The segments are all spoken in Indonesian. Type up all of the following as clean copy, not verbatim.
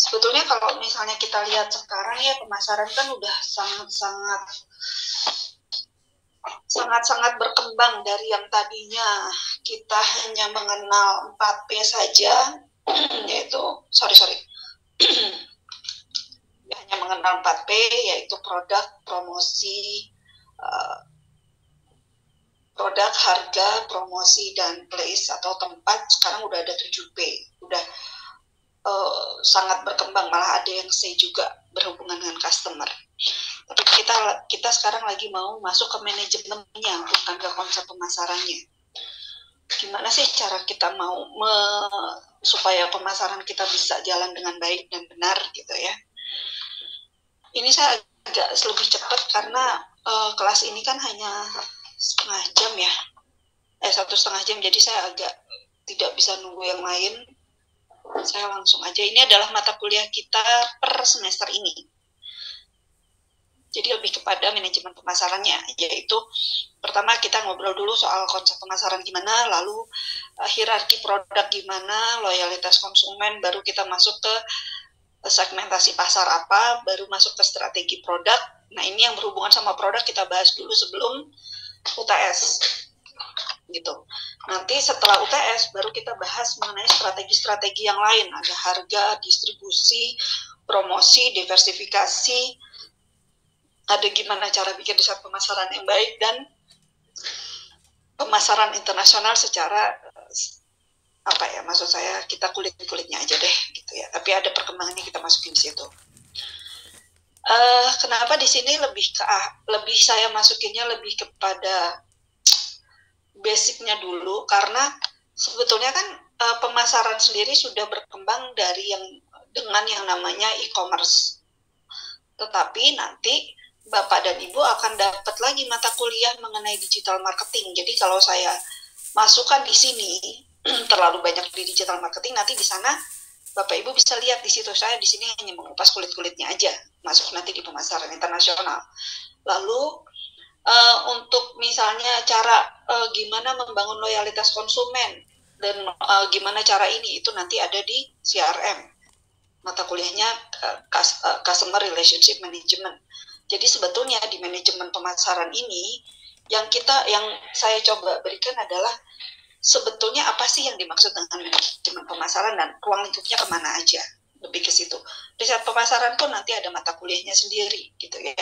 Sebetulnya kalau misalnya kita lihat sekarang ya, pemasaran kan udah sangat-sangat berkembang dari yang tadinya kita hanya mengenal 4P saja, yaitu hanya mengenal 4P, yaitu produk, promosi, produk, harga, promosi, dan place atau tempat. Sekarang udah ada 7P, udah sangat berkembang, malah ada yang C juga berhubungan dengan customer. Tapi kita sekarang lagi mau masuk ke manajemennya, bukan ke konsep pemasarannya. Gimana sih cara kita mau supaya pemasaran kita bisa jalan dengan baik dan benar gitu ya. Ini saya agak lebih cepat karena kelas ini kan hanya setengah jam ya, 1,5 jam, jadi saya agak tidak bisa nunggu yang lain. Saya langsung aja, ini adalah mata kuliah kita per semester ini. Jadi lebih kepada manajemen pemasarannya, yaitu pertama kita ngobrol dulu soal konsep pemasaran gimana, lalu hierarki produk gimana, loyalitas konsumen, baru kita masuk ke segmentasi pasar apa, baru masuk ke strategi produk. Nah ini yang berhubungan sama produk kita bahas dulu sebelum UTS gitu. Nanti setelah UTS baru kita bahas mengenai strategi-strategi yang lain, ada harga, distribusi, promosi, diversifikasi, ada gimana cara bikin riset pemasaran yang baik, dan pemasaran internasional secara apa ya, maksud saya kita kulit-kulitnya aja deh gitu ya, tapi ada perkembangannya kita masukin di situ. Kenapa di sini lebih saya masukinnya lebih kepada basicnya dulu, karena sebetulnya kan pemasaran sendiri sudah berkembang dari dengan yang namanya e-commerce. Tetapi nanti Bapak dan Ibu akan dapat lagi mata kuliah mengenai digital marketing. Jadi kalau saya masukkan di sini terlalu banyak di digital marketing, nanti di sana Bapak Ibu bisa lihat di situ saya di sini hanya mengupas kulit-kulitnya aja, masuk nanti di pemasaran internasional. Lalu untuk misalnya cara gimana membangun loyalitas konsumen dan gimana cara ini, itu nanti ada di CRM, mata kuliahnya Customer Relationship Management. Jadi sebetulnya di manajemen pemasaran ini yang saya coba berikan adalah sebetulnya apa sih yang dimaksud dengan manajemen pemasaran dan ruang lingkupnya kemana aja, lebih ke situ. Riset pemasaran pun nanti ada mata kuliahnya sendiri gitu ya.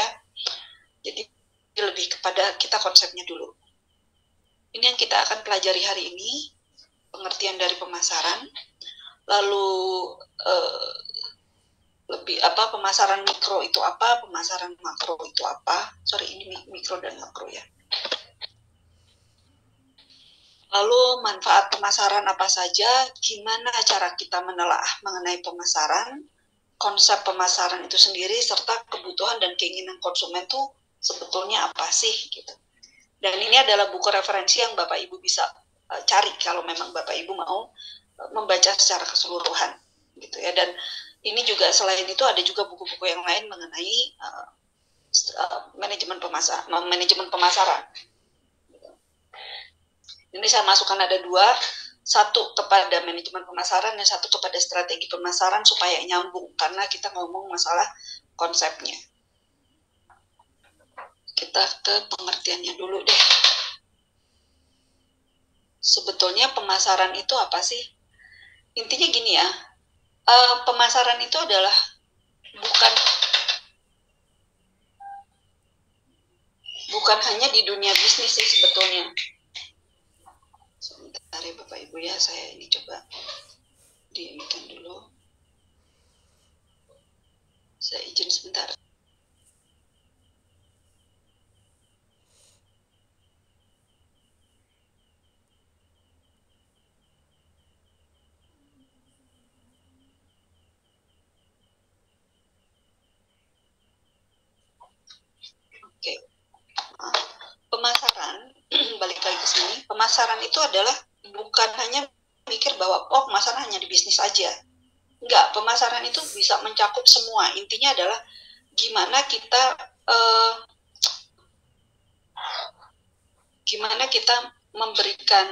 Jadi lebih kepada kita konsepnya dulu. Ini yang kita akan pelajari hari ini, pengertian dari pemasaran. Lalu lebih pemasaran mikro itu apa, pemasaran makro itu apa. Ini mikro dan makro ya. Lalu manfaat pemasaran apa saja, gimana cara kita menelaah mengenai pemasaran, konsep pemasaran itu sendiri, serta kebutuhan dan keinginan konsumen itu sebetulnya apa sih gitu. Dan ini adalah buku referensi yang Bapak Ibu bisa cari kalau memang Bapak Ibu mau membaca secara keseluruhan gitu ya. Dan ini juga selain itu ada juga buku-buku yang lain mengenai manajemen pemasaran. Ini saya masukkan ada 2, satu kepada manajemen pemasaran dan satu kepada strategi pemasaran supaya nyambung, karena kita ngomong masalah konsepnya. Kita ke pengertiannya dulu deh. Sebetulnya pemasaran itu apa sih? Intinya gini ya, pemasaran itu adalah bukan hanya di dunia bisnis sih sebetulnya. Sebentar ya Bapak Ibu ya, saya ini coba diinginkan dulu. Saya izin sebentar. Oke. Pemasaran, balik lagi ke sini, pemasaran itu adalah bukan hanya mikir bahwa pemasaran hanya di bisnis aja. Enggak, pemasaran itu bisa mencakup semua. Intinya adalah gimana kita memberikan,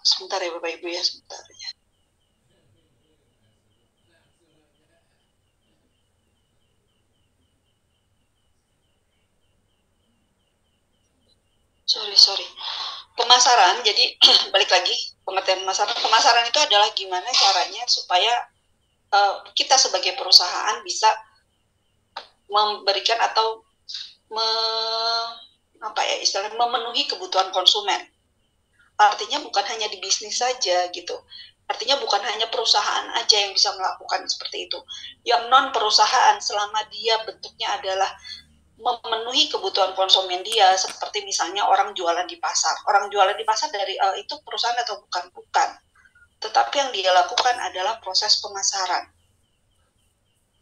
sebentar ya Bapak Ibu ya, sebentar ya. sorry. Pemasaran, jadi balik lagi pengertian pemasaran. Pemasaran itu adalah gimana caranya supaya kita sebagai perusahaan bisa memberikan atau istilahnya memenuhi kebutuhan konsumen. Artinya bukan hanya di bisnis saja gitu. Artinya bukan hanya perusahaan aja yang bisa melakukan seperti itu. Yang non perusahaan selama dia bentuknya adalah memenuhi kebutuhan konsumen dia, seperti misalnya orang jualan di pasar. Orang jualan di pasar dari itu perusahaan atau bukan? Bukan. Tetapi yang dia lakukan adalah proses pemasaran.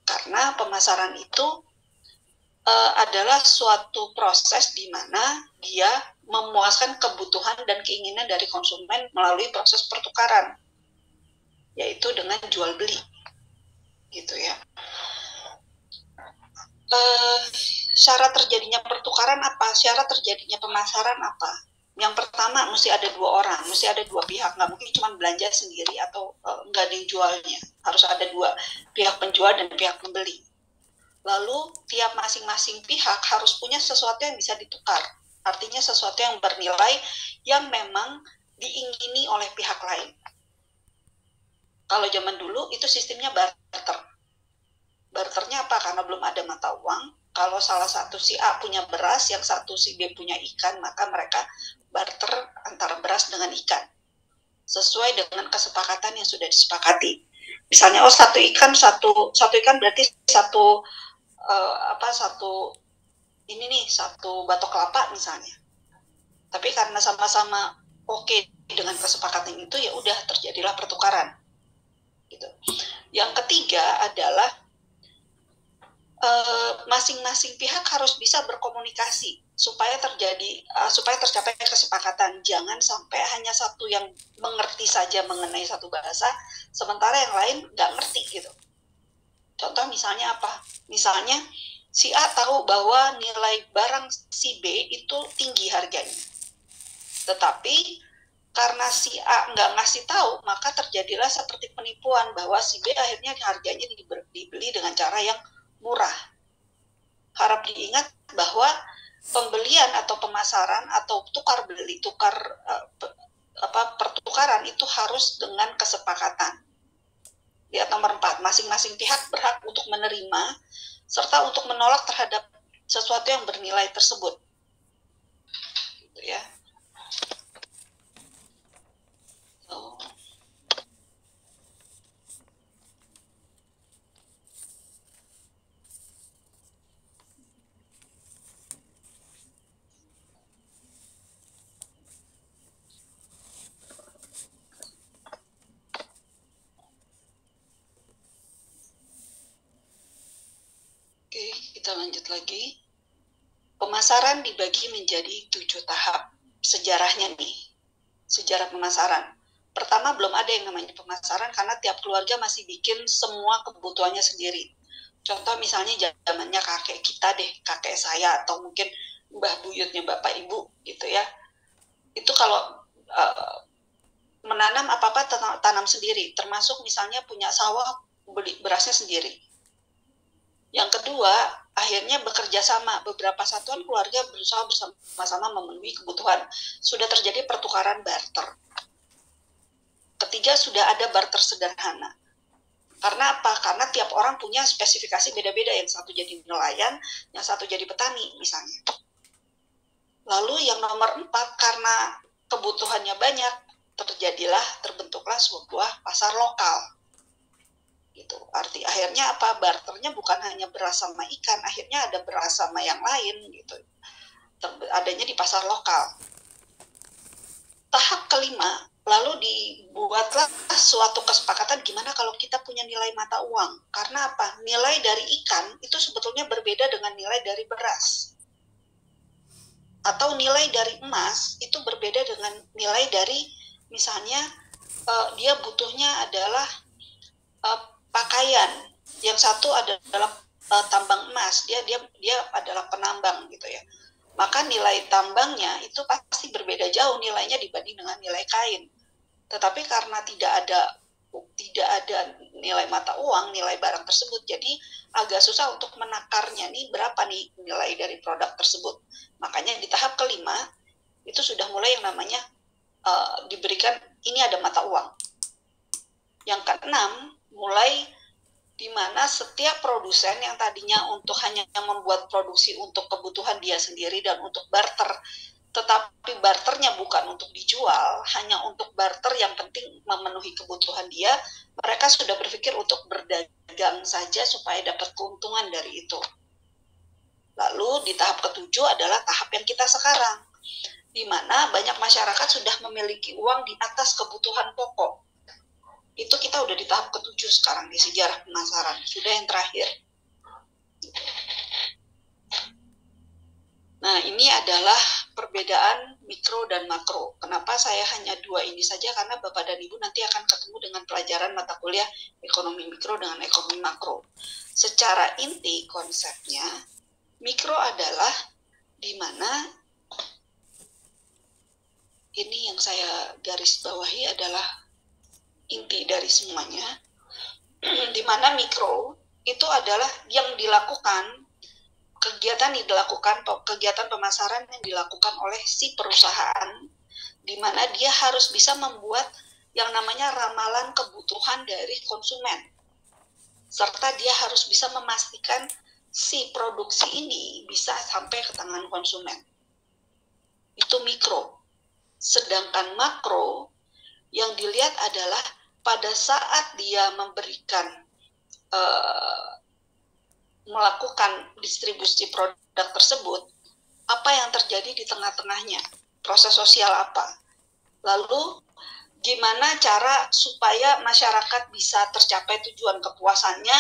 Karena pemasaran itu adalah suatu proses di mana dia memuaskan kebutuhan dan keinginan dari konsumen melalui proses pertukaran, yaitu dengan jual beli, gitu ya. Syarat terjadinya pertukaran apa? Syarat terjadinya pemasaran apa? Yang pertama, mesti ada dua orang, mesti ada dua pihak. Nggak mungkin cuma belanja sendiri atau nggak ada yang jualnya. Harus ada dua pihak, penjual dan pihak pembeli. Lalu tiap masing-masing pihak harus punya sesuatu yang bisa ditukar. Artinya sesuatu yang bernilai yang memang diingini oleh pihak lain. Kalau zaman dulu itu sistemnya barter. Barternya apa? Karena belum ada mata uang. Kalau salah satu si A punya beras, yang satu si B punya ikan, maka mereka barter antara beras dengan ikan. Sesuai dengan kesepakatan yang sudah disepakati. Misalnya, satu ikan berarti satu batok kelapa misalnya. Tapi karena sama-sama oke dengan kesepakatan itu, ya udah terjadilah pertukaran. Gitu. Yang ketiga adalah masing-masing pihak harus bisa berkomunikasi supaya tercapai kesepakatan. Jangan sampai hanya satu yang mengerti saja mengenai satu bahasa, sementara yang lain nggak ngerti gitu. Contoh misalnya apa? Misalnya si A tahu bahwa nilai barang si B itu tinggi harganya, tetapi karena si A nggak ngasih tahu, maka terjadilah seperti penipuan bahwa si B akhirnya harganya dibeli dengan cara yang murah. Harap diingat bahwa pembelian atau pemasaran atau pertukaran itu harus dengan kesepakatan. Lihat nomor 4, masing-masing pihak berhak untuk menerima serta untuk menolak terhadap sesuatu yang bernilai tersebut. Gitu ya. Oke, kita lanjut lagi. Pemasaran dibagi menjadi 7 tahap. Sejarahnya nih, sejarah pemasaran. Pertama, belum ada yang namanya pemasaran karena tiap keluarga masih bikin semua kebutuhannya sendiri. Contoh misalnya zamannya kakek kita deh, kakek saya atau mungkin mbah buyutnya bapak ibu gitu ya. Itu kalau menanam apa-apa tanam sendiri, termasuk misalnya punya sawah, beli berasnya sendiri. Yang kedua, akhirnya bekerja sama. Beberapa satuan keluarga berusaha bersama-sama memenuhi kebutuhan. Sudah terjadi pertukaran barter. Ketiga, sudah ada barter sederhana. Karena apa? Karena tiap orang punya spesifikasi beda-beda. Yang satu jadi nelayan, yang satu jadi petani misalnya. Lalu yang nomor 4, karena kebutuhannya banyak, terbentuklah sebuah pasar lokal. Gitu. Akhirnya apa? Barternya bukan hanya beras sama ikan, akhirnya ada beras sama yang lain gitu. Adanya di pasar lokal. Tahap kelima, lalu dibuatlah suatu kesepakatan gimana kalau kita punya nilai mata uang. Karena apa? Nilai dari ikan itu sebetulnya berbeda dengan nilai dari beras. Atau nilai dari emas itu berbeda dengan nilai dari misalnya dia butuhnya adalah pakaian, yang satu adalah tambang emas, dia adalah penambang gitu ya. Maka nilai tambangnya itu pasti berbeda jauh nilainya dibanding dengan nilai kain. Tetapi karena tidak ada nilai mata uang, nilai barang tersebut, jadi agak susah untuk menakarnya nih berapa nih nilai dari produk tersebut. Makanya di tahap kelima itu sudah mulai yang namanya diberikan ini ada mata uang. Yang keenam, mulai di mana setiap produsen yang tadinya untuk hanya membuat produksi untuk kebutuhan dia sendiri dan untuk barter, tetapi barternya bukan untuk dijual, hanya untuk barter yang penting memenuhi kebutuhan dia, mereka sudah berpikir untuk berdagang saja supaya dapat keuntungan dari itu. Lalu di tahap ketujuh adalah tahap yang kita sekarang, di mana banyak masyarakat sudah memiliki uang di atas kebutuhan pokok. Itu kita udah di tahap ketujuh sekarang di sejarah pemasaran, sudah yang terakhir. Nah, ini adalah perbedaan mikro dan makro. Kenapa saya hanya dua ini saja? Karena Bapak dan Ibu nanti akan ketemu dengan pelajaran mata kuliah ekonomi mikro dengan ekonomi makro. Secara inti konsepnya, mikro adalah di mana ini yang saya garis bawahi adalah inti dari semuanya, di mana mikro itu adalah yang dilakukan, kegiatan pemasaran yang dilakukan oleh si perusahaan, di mana dia harus bisa membuat yang namanya ramalan kebutuhan dari konsumen, serta dia harus bisa memastikan si produksi ini bisa sampai ke tangan konsumen. Itu mikro. Sedangkan makro yang dilihat adalah pada saat dia melakukan distribusi produk tersebut, apa yang terjadi di tengah-tengahnya, proses sosial apa, lalu gimana cara supaya masyarakat bisa tercapai tujuan kepuasannya.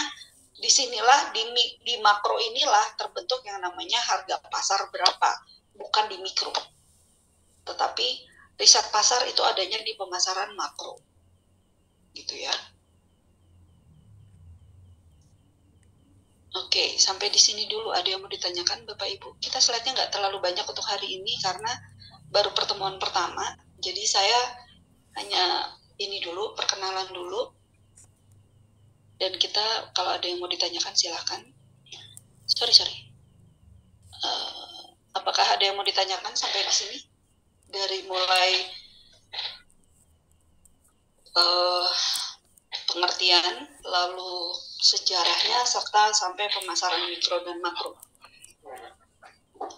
Disinilah di makro inilah terbentuk yang namanya harga pasar berapa, bukan di mikro, tetapi riset pasar itu adanya di pemasaran makro, gitu ya. Oke, sampai di sini dulu. Ada yang mau ditanyakan Bapak Ibu? Kita slide-nya nggak terlalu banyak untuk hari ini karena baru pertemuan pertama. Jadi saya hanya ini dulu, perkenalan dulu. Dan kita, kalau ada yang mau ditanyakan silakan. Sorry. Apakah ada yang mau ditanyakan sampai di sini? Dari mulai pengertian, lalu sejarahnya, serta sampai pemasaran mikro dan makro.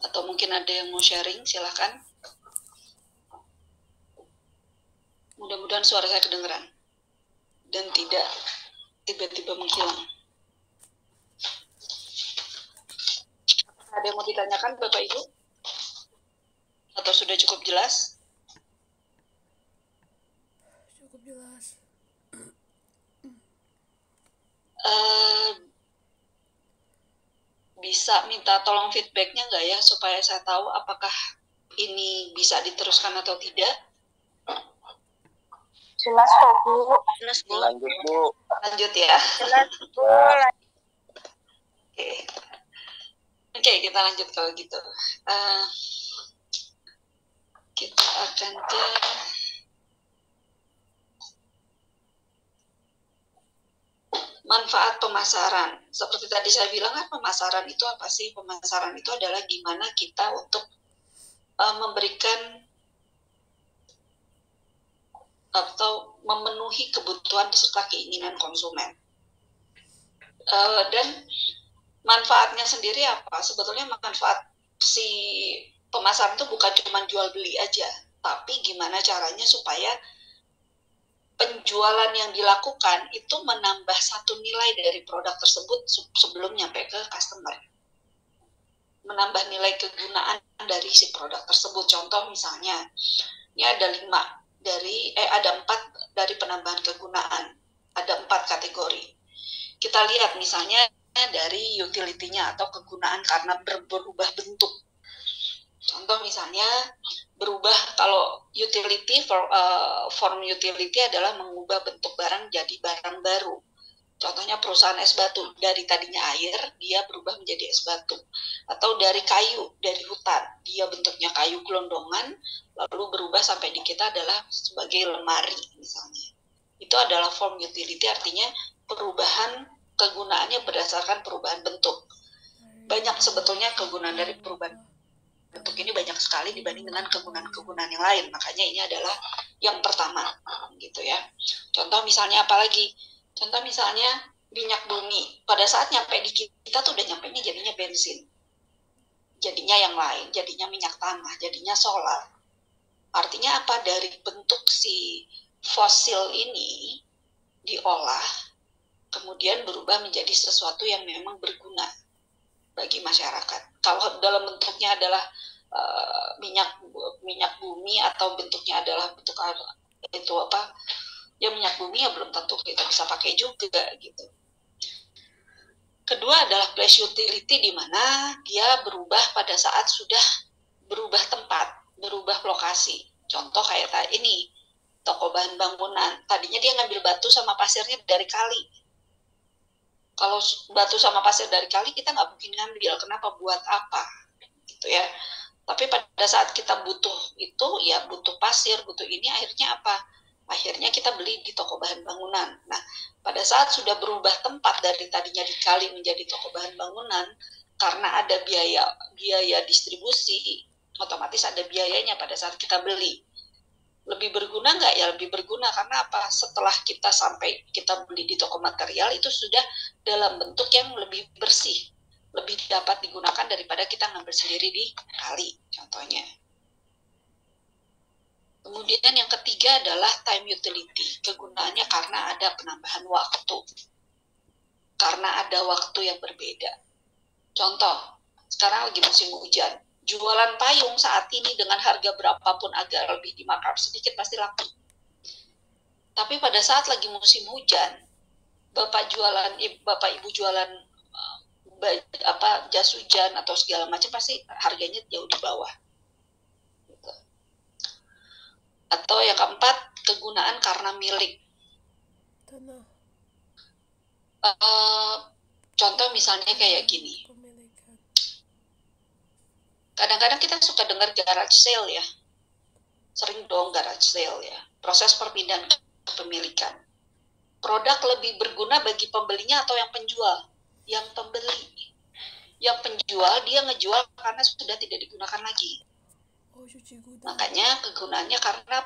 Atau mungkin ada yang mau sharing, silakan. Mudah-mudahan suara saya kedengeran dan tidak tiba-tiba menghilang. Ada yang mau ditanyakan Bapak Ibu? Atau sudah cukup jelas? Cukup jelas. Bisa minta tolong feedbacknya nggak ya, supaya saya tahu apakah ini bisa diteruskan atau tidak? Jelas kok, Bu. Jelas, Bu. Lanjut, Bu. Lanjut ya. Jelas, Bu. Oke, kita lanjut kalau gitu. Kita akan ke manfaat pemasaran. Seperti tadi saya bilang kan, pemasaran itu apa sih? Pemasaran itu adalah gimana kita untuk memberikan atau memenuhi kebutuhan serta keinginan konsumen. Dan manfaatnya sendiri apa? Sebetulnya manfaat si pemasaran itu bukan cuma jual beli aja, tapi gimana caranya supaya penjualan yang dilakukan itu menambah satu nilai dari produk tersebut sebelum nyampe ke customer. Menambah nilai kegunaan dari si produk tersebut. Contoh misalnya, ini ada 4 dari penambahan kegunaan. Ada 4 kategori. Kita lihat misalnya dari utility-nya atau kegunaan karena berubah bentuk. Contoh misalnya berubah, kalau utility, form utility adalah mengubah bentuk barang jadi barang baru. Contohnya perusahaan es batu, dari tadinya air, dia berubah menjadi es batu. Atau dari kayu, dari hutan, dia bentuknya kayu gelondongan, lalu berubah sampai di kita adalah sebagai lemari misalnya. Itu adalah form utility, artinya perubahan kegunaannya berdasarkan perubahan bentuk. Banyak sebetulnya kegunaan dari perubahan. bentuk ini banyak sekali dibanding dengan kegunaan-kegunaan yang lain. Makanya ini adalah yang pertama, gitu ya. Contoh misalnya apa lagi? Contoh misalnya minyak bumi. Pada saat nyampe di kita tuh udah nyampe nya jadinya bensin. Jadinya yang lain, jadinya minyak tanah, jadinya solar. Artinya apa? Dari bentuk si fosil ini diolah, kemudian berubah menjadi sesuatu yang memang berguna bagi masyarakat. Kalau dalam bentuknya adalah minyak bumi atau bentuknya adalah bentuk itu apa? Ya minyak bumi ya belum tentu kita bisa pakai juga gitu. Kedua adalah place utility, di mana dia berubah pada saat sudah berubah tempat, berubah lokasi. Contoh kayak ini, toko bahan bangunan. Tadinya dia ngambil batu sama pasirnya dari kali. Kalau batu sama pasir dari kali kita nggak mungkin ngambil. Kenapa? Buat apa? Gitu ya. Tapi pada saat kita butuh itu, ya butuh pasir, butuh ini, akhirnya apa? Akhirnya kita beli di toko bahan bangunan. Nah, pada saat sudah berubah tempat dari tadinya di kali menjadi toko bahan bangunan, karena ada biaya distribusi, otomatis ada biayanya pada saat kita beli. Lebih berguna nggak? Ya lebih berguna, karena apa? Setelah kita sampai kita beli di toko material itu sudah dalam bentuk yang lebih bersih, lebih dapat digunakan daripada kita ngambil sendiri di kali, contohnya. Kemudian yang ketiga adalah time utility. Kegunaannya karena ada penambahan waktu, karena ada waktu yang berbeda. Contoh, sekarang lagi musim hujan. Jualan payung saat ini dengan harga berapapun agak lebih di markup sedikit pasti laku. Tapi pada saat lagi musim hujan, bapak ibu jualan jas hujan atau segala macam pasti harganya jauh di bawah. Gitu. Atau yang keempat, kegunaan karena milik. Tanah. Contoh misalnya kayak gini. Kadang-kadang kita suka dengar garage sale ya. Sering dong garage sale ya. Proses perpindahan kepemilikan. Produk lebih berguna bagi pembelinya atau yang penjual? Yang pembeli. Yang penjual dia ngejual karena sudah tidak digunakan lagi. Makanya kegunaannya karena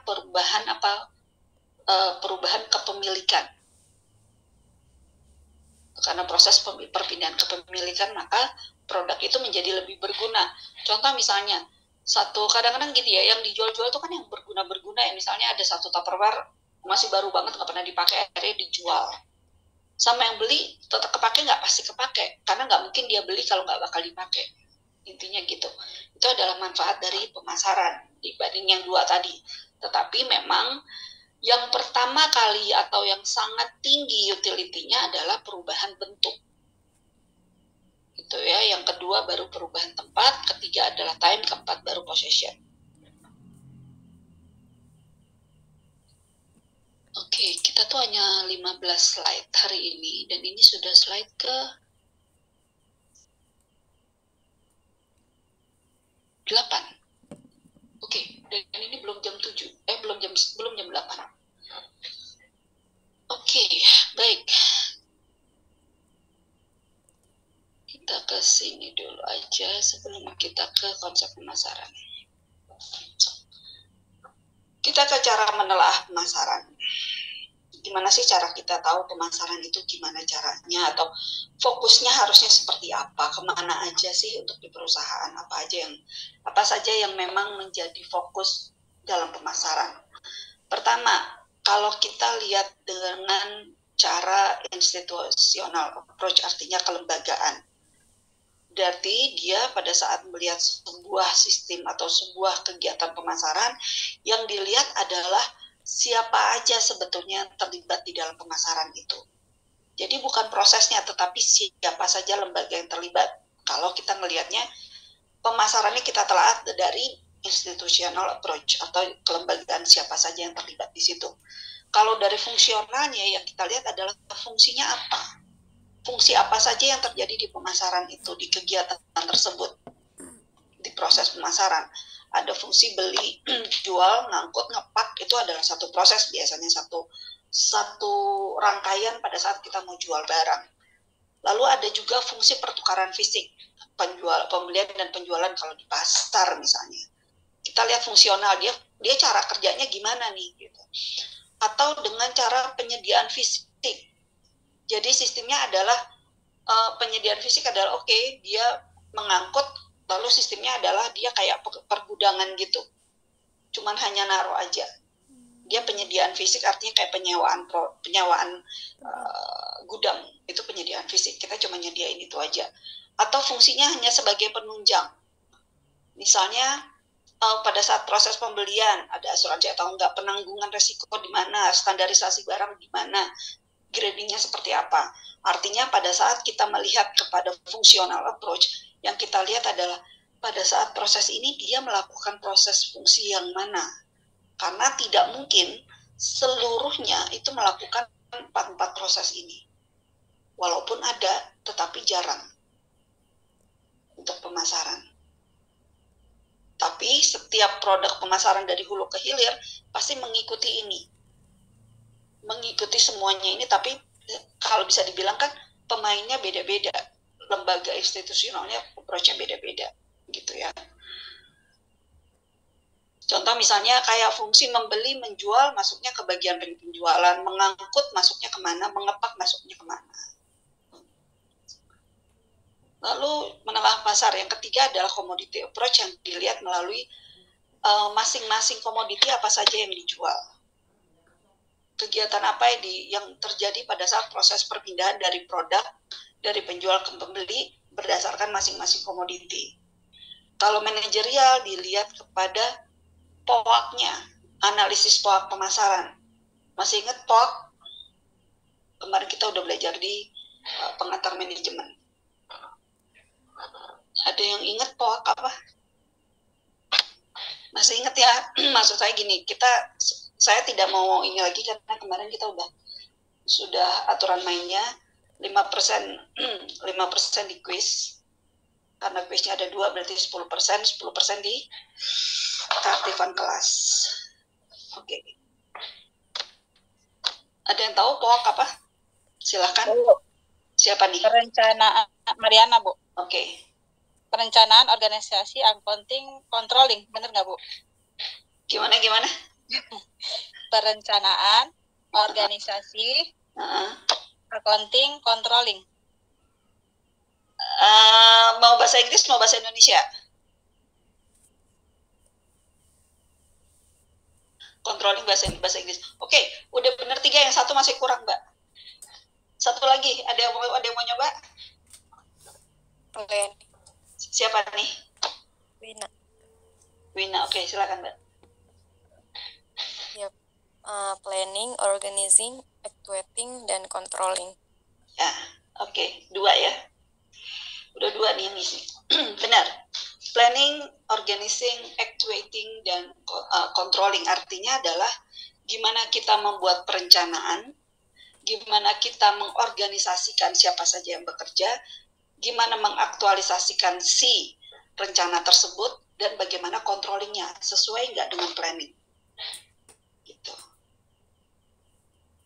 perubahan kepemilikan. Karena proses perpindahan kepemilikan, maka produk itu menjadi lebih berguna. Contoh misalnya, kadang-kadang gitu ya, yang dijual-jual itu kan yang berguna-berguna ya. Misalnya ada satu Tupperware masih baru banget, nggak pernah dipakai, akhirnya dijual. Sama yang beli, tetap kepake nggak? Pasti kepake, karena nggak mungkin dia beli kalau nggak bakal dipakai. Intinya gitu. Itu adalah manfaat dari pemasaran dibanding yang dua tadi. Tetapi memang yang pertama kali atau yang sangat tinggi utility-nya adalah perubahan bentuk. Gitu ya. Yang kedua baru perubahan tempat, ketiga adalah time, keempat baru possession. Oke, kita tuh hanya 15 slide hari ini, dan ini sudah slide ke 8. Oke, dan ini belum jam 7. Belum jam 8. Oke, baik. Kita ke sini dulu aja sebelum kita ke konsep pemasaran. Kita ke cara menelaah pemasaran. Gimana sih cara kita tahu pemasaran itu gimana caranya, atau fokusnya harusnya seperti apa, kemana aja sih untuk di perusahaan, apa saja yang memang menjadi fokus dalam pemasaran. Pertama, kalau kita lihat dengan cara institusional approach, artinya kelembagaan. Berarti dia pada saat melihat sebuah sistem atau sebuah kegiatan pemasaran, yang dilihat adalah siapa aja sebetulnya yang terlibat di dalam pemasaran itu. Jadi bukan prosesnya, tetapi siapa saja lembaga yang terlibat. Kalau kita melihatnya, pemasarannya kita telah dari institutional approach atau kelembagaan, siapa saja yang terlibat di situ. Kalau dari fungsionalnya yang kita lihat adalah fungsinya apa. Fungsi apa saja yang terjadi di pemasaran itu, di kegiatan tersebut, di proses pemasaran. Ada fungsi beli, jual, ngangkut, ngepak, itu adalah satu proses, biasanya satu rangkaian pada saat kita mau jual barang. Lalu ada juga fungsi pertukaran fisik, pembelian dan penjualan kalau di pasar misalnya. Kita lihat fungsional dia cara kerjanya gimana nih gitu. Atau dengan cara penyediaan fisik. Jadi sistemnya adalah penyediaan fisik adalah dia mengangkut, lalu sistemnya adalah dia kayak pergudangan gitu. Cuman hanya naruh aja. Dia penyediaan fisik artinya kayak penyewaan gudang, itu penyediaan fisik. Kita cuma nyediain itu aja. Atau fungsinya hanya sebagai penunjang. Misalnya pada saat proses pembelian ada asuransi atau enggak, penanggungan resiko di mana, standarisasi barang di mana, gradingnya seperti apa. Artinya pada saat kita melihat kepada fungsional approach, yang kita lihat adalah pada saat proses ini dia melakukan proses fungsi yang mana. Karena tidak mungkin seluruhnya itu melakukan 4 proses ini. Walaupun ada, tetapi jarang untuk pemasaran. Tapi setiap produk pemasaran dari hulu ke hilir pasti mengikuti ini. Mengikuti semuanya ini, tapi kalau bisa dibilang kan pemainnya beda-beda. Lembaga institusionalnya approach-nya beda-beda gitu ya. Contoh misalnya kayak fungsi membeli, menjual, masuknya ke bagian penjualan, mengangkut masuknya kemana, mengepak masuknya kemana. Lalu menengah pasar, yang ketiga adalah commodity approach yang dilihat melalui masing-masing komoditi apa saja yang dijual. Kegiatan apa yang terjadi pada saat proses perpindahan dari produk, dari penjual ke pembeli berdasarkan masing-masing komoditi. Kalau manajerial dilihat kepada POAK-nya, analisis POAK pemasaran. Masih ingat POAK? Kemarin kita udah belajar di pengantar manajemen. Ada yang ingat POAK apa? Masih ingat ya? Maksud saya gini, saya tidak mau ini lagi karena kemarin kita sudah aturan mainnya 5% di quiz. Karena quiznya ada 2 berarti 10% di keaktifan kelas. Oke. Ada yang tahu POAK apa? Silahkan. Siapa nih? Perencanaan Mariana, Bu. Oke. Perencanaan organisasi, accounting, controlling, bener nggak, Bu? Gimana? Perencanaan organisasi, accounting, controlling. Mau bahasa Inggris, mau bahasa Indonesia? Controlling bahasa Inggris. Oke, udah bener 3, yang 1 masih kurang, Mbak. 1 lagi, ada yang mau nyoba? Planning. Siapa nih? Wina, oke, silakan, Mbak. Yep. Planning, organizing, actuating, dan controlling. Ya, oke, 2 ya. Udah 2 nih sih. Benar. Planning, organizing, actuating, dan controlling artinya adalah gimana kita membuat perencanaan, gimana kita mengorganisasikan siapa saja yang bekerja, gimana mengaktualisasikan si rencana tersebut, dan bagaimana controllingnya, sesuai nggak dengan planning. Gitu.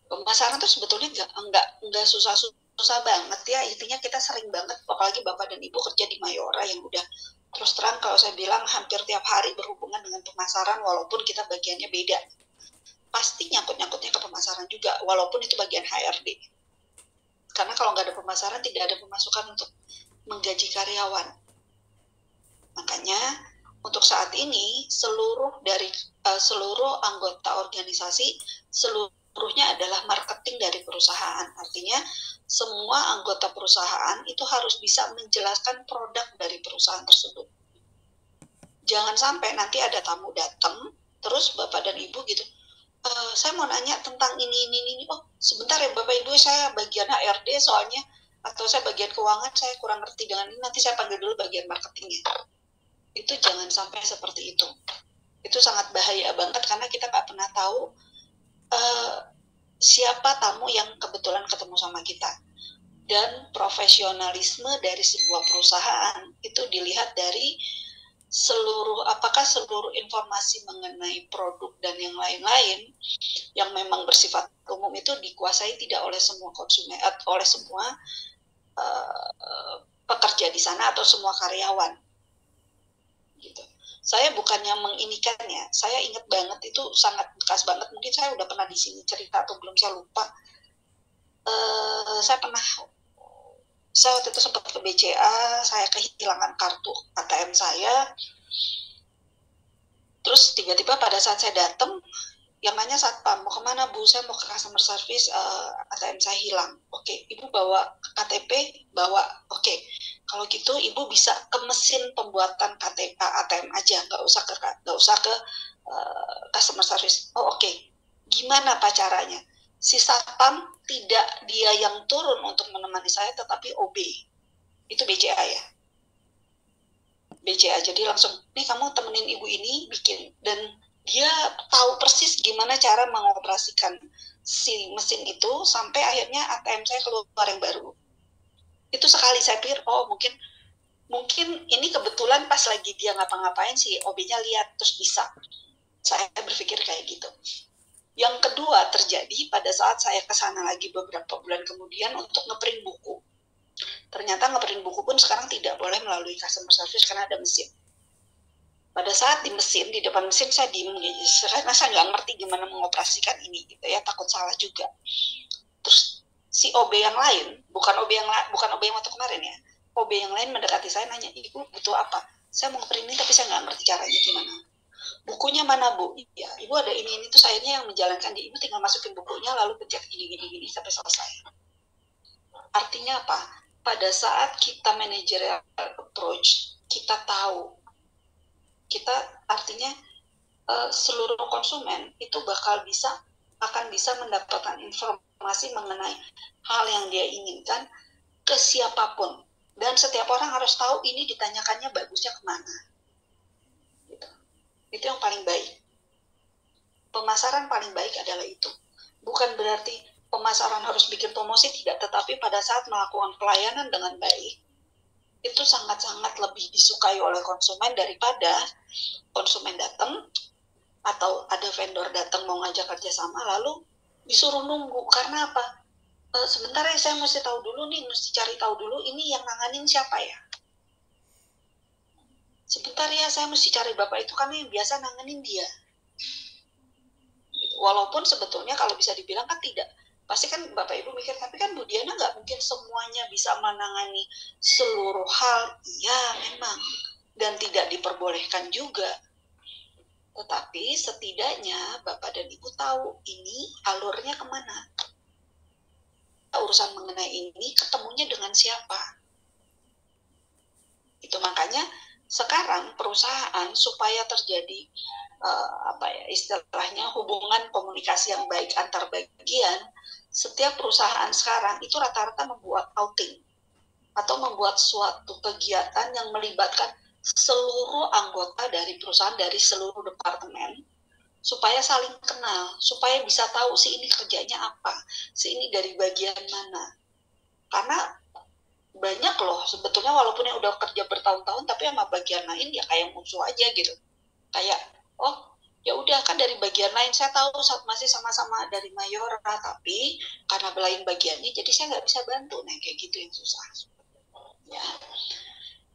Pemasaran tuh sebetulnya nggak susah banget ya, intinya kita sering banget, apalagi Bapak dan Ibu kerja di Mayora yang udah terus terang kalau saya bilang hampir tiap hari berhubungan dengan pemasaran, walaupun kita bagiannya beda, pasti nyangkut-nyangkutnya ke pemasaran juga, walaupun itu bagian HRD. Karena kalau nggak ada pemasaran, tidak ada pemasukan untuk menggaji karyawan. Makanya untuk saat ini seluruh anggota organisasi seluruhnya adalah marketing dari perusahaan. Artinya semua anggota perusahaan itu harus bisa menjelaskan produk dari perusahaan tersebut. Jangan sampai nanti ada tamu datang, terus Bapak dan Ibu gitu, saya mau nanya tentang ini. Oh, sebentar ya Bapak Ibu, saya bagian HRD soalnya, atau saya bagian keuangan, saya kurang ngerti dengan ini, nanti saya panggil dulu bagian marketingnya. Itu jangan sampai seperti itu. Itu sangat bahaya banget karena kita nggak pernah tahu siapa tamu yang kebetulan ketemu sama kita. Dan profesionalisme dari sebuah perusahaan itu dilihat dari apakah seluruh informasi mengenai produk dan yang lain-lain yang memang bersifat umum itu dikuasai tidak oleh semua konsumen, oleh semua pekerja di sana atau semua karyawan gitu. Saya bukannya menginikan ya, saya ingat banget itu sangat bekas banget, mungkin saya udah pernah di sini cerita atau belum saya lupa. Saya waktu itu sempat ke BCA, saya kehilangan kartu ATM saya, terus tiba-tiba pada saat saya datang, yang nanya satpam, mau kemana Bu? Saya mau ke customer service, ATM saya hilang. Oke, Ibu bawa KTP, bawa. Oke, kalau gitu Ibu bisa ke mesin pembuatan KTP ATM aja, nggak usah ke customer service. Oh oke, gimana Pak caranya? Si satpam tidak dia yang turun untuk menemani saya, tetapi OB. Itu BCA ya. BCA, jadi langsung, nih kamu temenin ibu ini bikin, dan dia tahu persis gimana cara mengoperasikan si mesin itu sampai akhirnya ATM saya keluar yang baru. Itu sekali saya pikir, oh mungkin ini kebetulan pas lagi dia ngapa-ngapain si OB-nya lihat terus bisa. Saya berpikir kayak gitu. Yang kedua terjadi pada saat saya kesana lagi beberapa bulan kemudian untuk ngeprint buku. Ternyata ngeprint buku pun sekarang tidak boleh melalui customer service karena ada mesin. Pada saat di mesin, di depan mesin saya diem gitu, karena saya nggak ngerti gimana mengoperasikan ini gitu ya, takut salah juga. Terus si OB yang lain, bukan OB yang waktu kemarin ya, OB yang lain mendekati saya nanya, Ibu butuh apa? Saya mau print ini tapi saya nggak ngerti caranya gimana. Bukunya mana Bu? Ya, Ibu ada ini terus akhirnya yang menjalankan Ibu tinggal masukin bukunya lalu pencet gini sampai selesai. Artinya apa? Pada saat kita managerial approach, kita tahu, kita artinya seluruh konsumen itu akan bisa mendapatkan informasi mengenai hal yang dia inginkan ke siapapun, dan setiap orang harus tahu ini ditanyakannya bagusnya kemana gitu. Itu yang paling baik. Pemasaran paling baik adalah itu. Bukan berarti pemasaran harus bikin promosi, tidak, tetapi pada saat melakukan pelayanan dengan baik itu sangat-sangat lebih disukai oleh konsumen daripada konsumen datang atau ada vendor datang mau ngajak kerjasama lalu disuruh nunggu. Karena apa? Sebentar ya, saya mesti tahu dulu nih, mesti cari tahu dulu ini yang nanganin siapa ya. Sebentar ya, saya mesti cari bapak itu karena yang biasa nanganin dia. Walaupun sebetulnya kalau bisa dibilang kan tidak, pasti kan Bapak Ibu mikir, tapi kan Bu Diana nggak mungkin semuanya bisa menangani seluruh hal. Iya memang, dan tidak diperbolehkan juga. Tetapi setidaknya Bapak dan Ibu tahu ini alurnya kemana. Urusan mengenai ini ketemunya dengan siapa. Itu makanya sekarang perusahaan supaya terjadi istilahnya hubungan komunikasi yang baik antar bagian, setiap perusahaan sekarang itu rata-rata membuat outing atau membuat suatu kegiatan yang melibatkan seluruh anggota dari perusahaan dari seluruh departemen supaya saling kenal, supaya bisa tahu si ini kerjanya apa, si ini dari bagian mana. Karena banyak loh sebetulnya walaupun yang udah kerja bertahun-tahun tapi sama bagian lain ya kayak musuh aja gitu. Kayak oh ya udah kan dari bagian lain saya tahu masih sama-sama dari Mayora tapi karena belain bagiannya jadi saya nggak bisa bantu. Nah kayak gitu yang susah ya.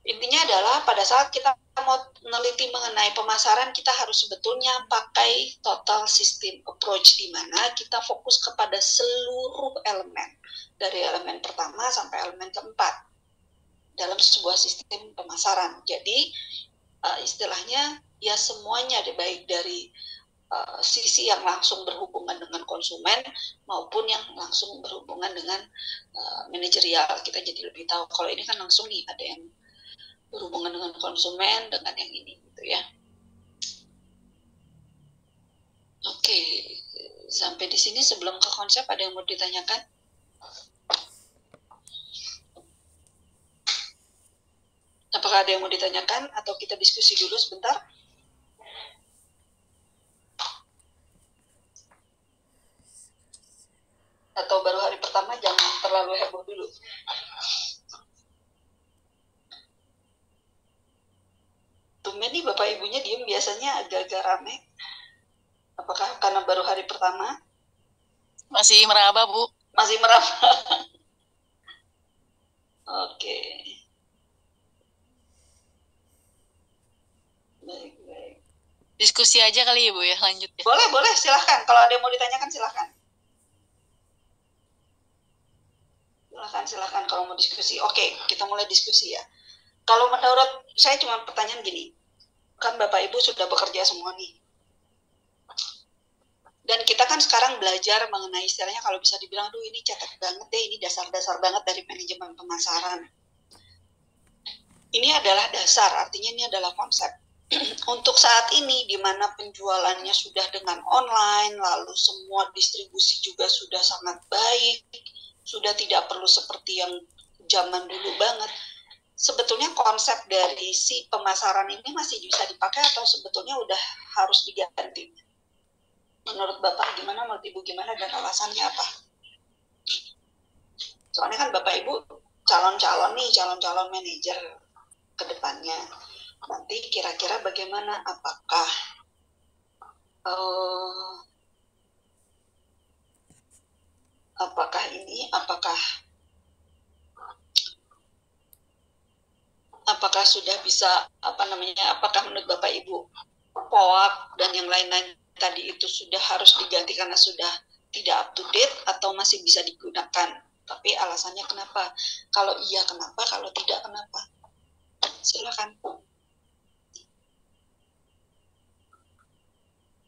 Intinya adalah pada saat kita mau meneliti mengenai pemasaran, kita harus sebetulnya pakai total system approach, di mana kita fokus kepada seluruh elemen dari elemen pertama sampai elemen keempat dalam sebuah sistem pemasaran. Jadi istilahnya ya semuanya baik dari sisi yang langsung berhubungan dengan konsumen maupun yang langsung berhubungan dengan manajerial. Kita jadi lebih tahu kalau ini kan langsung nih ada yang berhubungan dengan konsumen dengan yang ini gitu ya. Oke, sampai di sini sebelum ke konsep ada yang mau ditanyakan? Apakah ada yang mau ditanyakan atau kita diskusi dulu sebentar? Atau baru hari pertama jangan terlalu heboh dulu. Tumben nih Bapak Ibunya diem, biasanya agak-agak rame. Apakah karena baru hari pertama? Masih meraba, Bu. Masih meraba. Diskusi aja kali ya Bu ya, lanjut ya. Boleh, silahkan. Kalau ada yang mau ditanyakan silahkan. Silahkan kalau mau diskusi. Oke, kita mulai diskusi ya. Kalau menurut saya cuma pertanyaan gini, kan Bapak Ibu sudah bekerja semua nih. Dan kita kan sekarang belajar mengenai istilahnya kalau bisa dibilang, aduh ini cetek banget deh, ini dasar-dasar banget dari manajemen pemasaran. Ini adalah dasar, artinya ini adalah konsep. Untuk saat ini, di mana penjualannya sudah dengan online, lalu semua distribusi juga sudah sangat baik, sudah tidak perlu seperti yang zaman dulu banget. Sebetulnya konsep dari si pemasaran ini masih bisa dipakai atau sebetulnya udah harus diganti? Menurut Bapak gimana, menurut Ibu gimana, dan alasannya apa? Soalnya kan Bapak Ibu calon-calon manajer ke depannya. Nanti kira-kira bagaimana, apakah sudah bisa apakah menurut Bapak Ibu POAK dan yang lain-lain tadi itu sudah harus diganti karena sudah tidak up to date atau masih bisa digunakan? Tapi alasannya kenapa? Kalau iya kenapa? Kalau tidak kenapa? Silakan.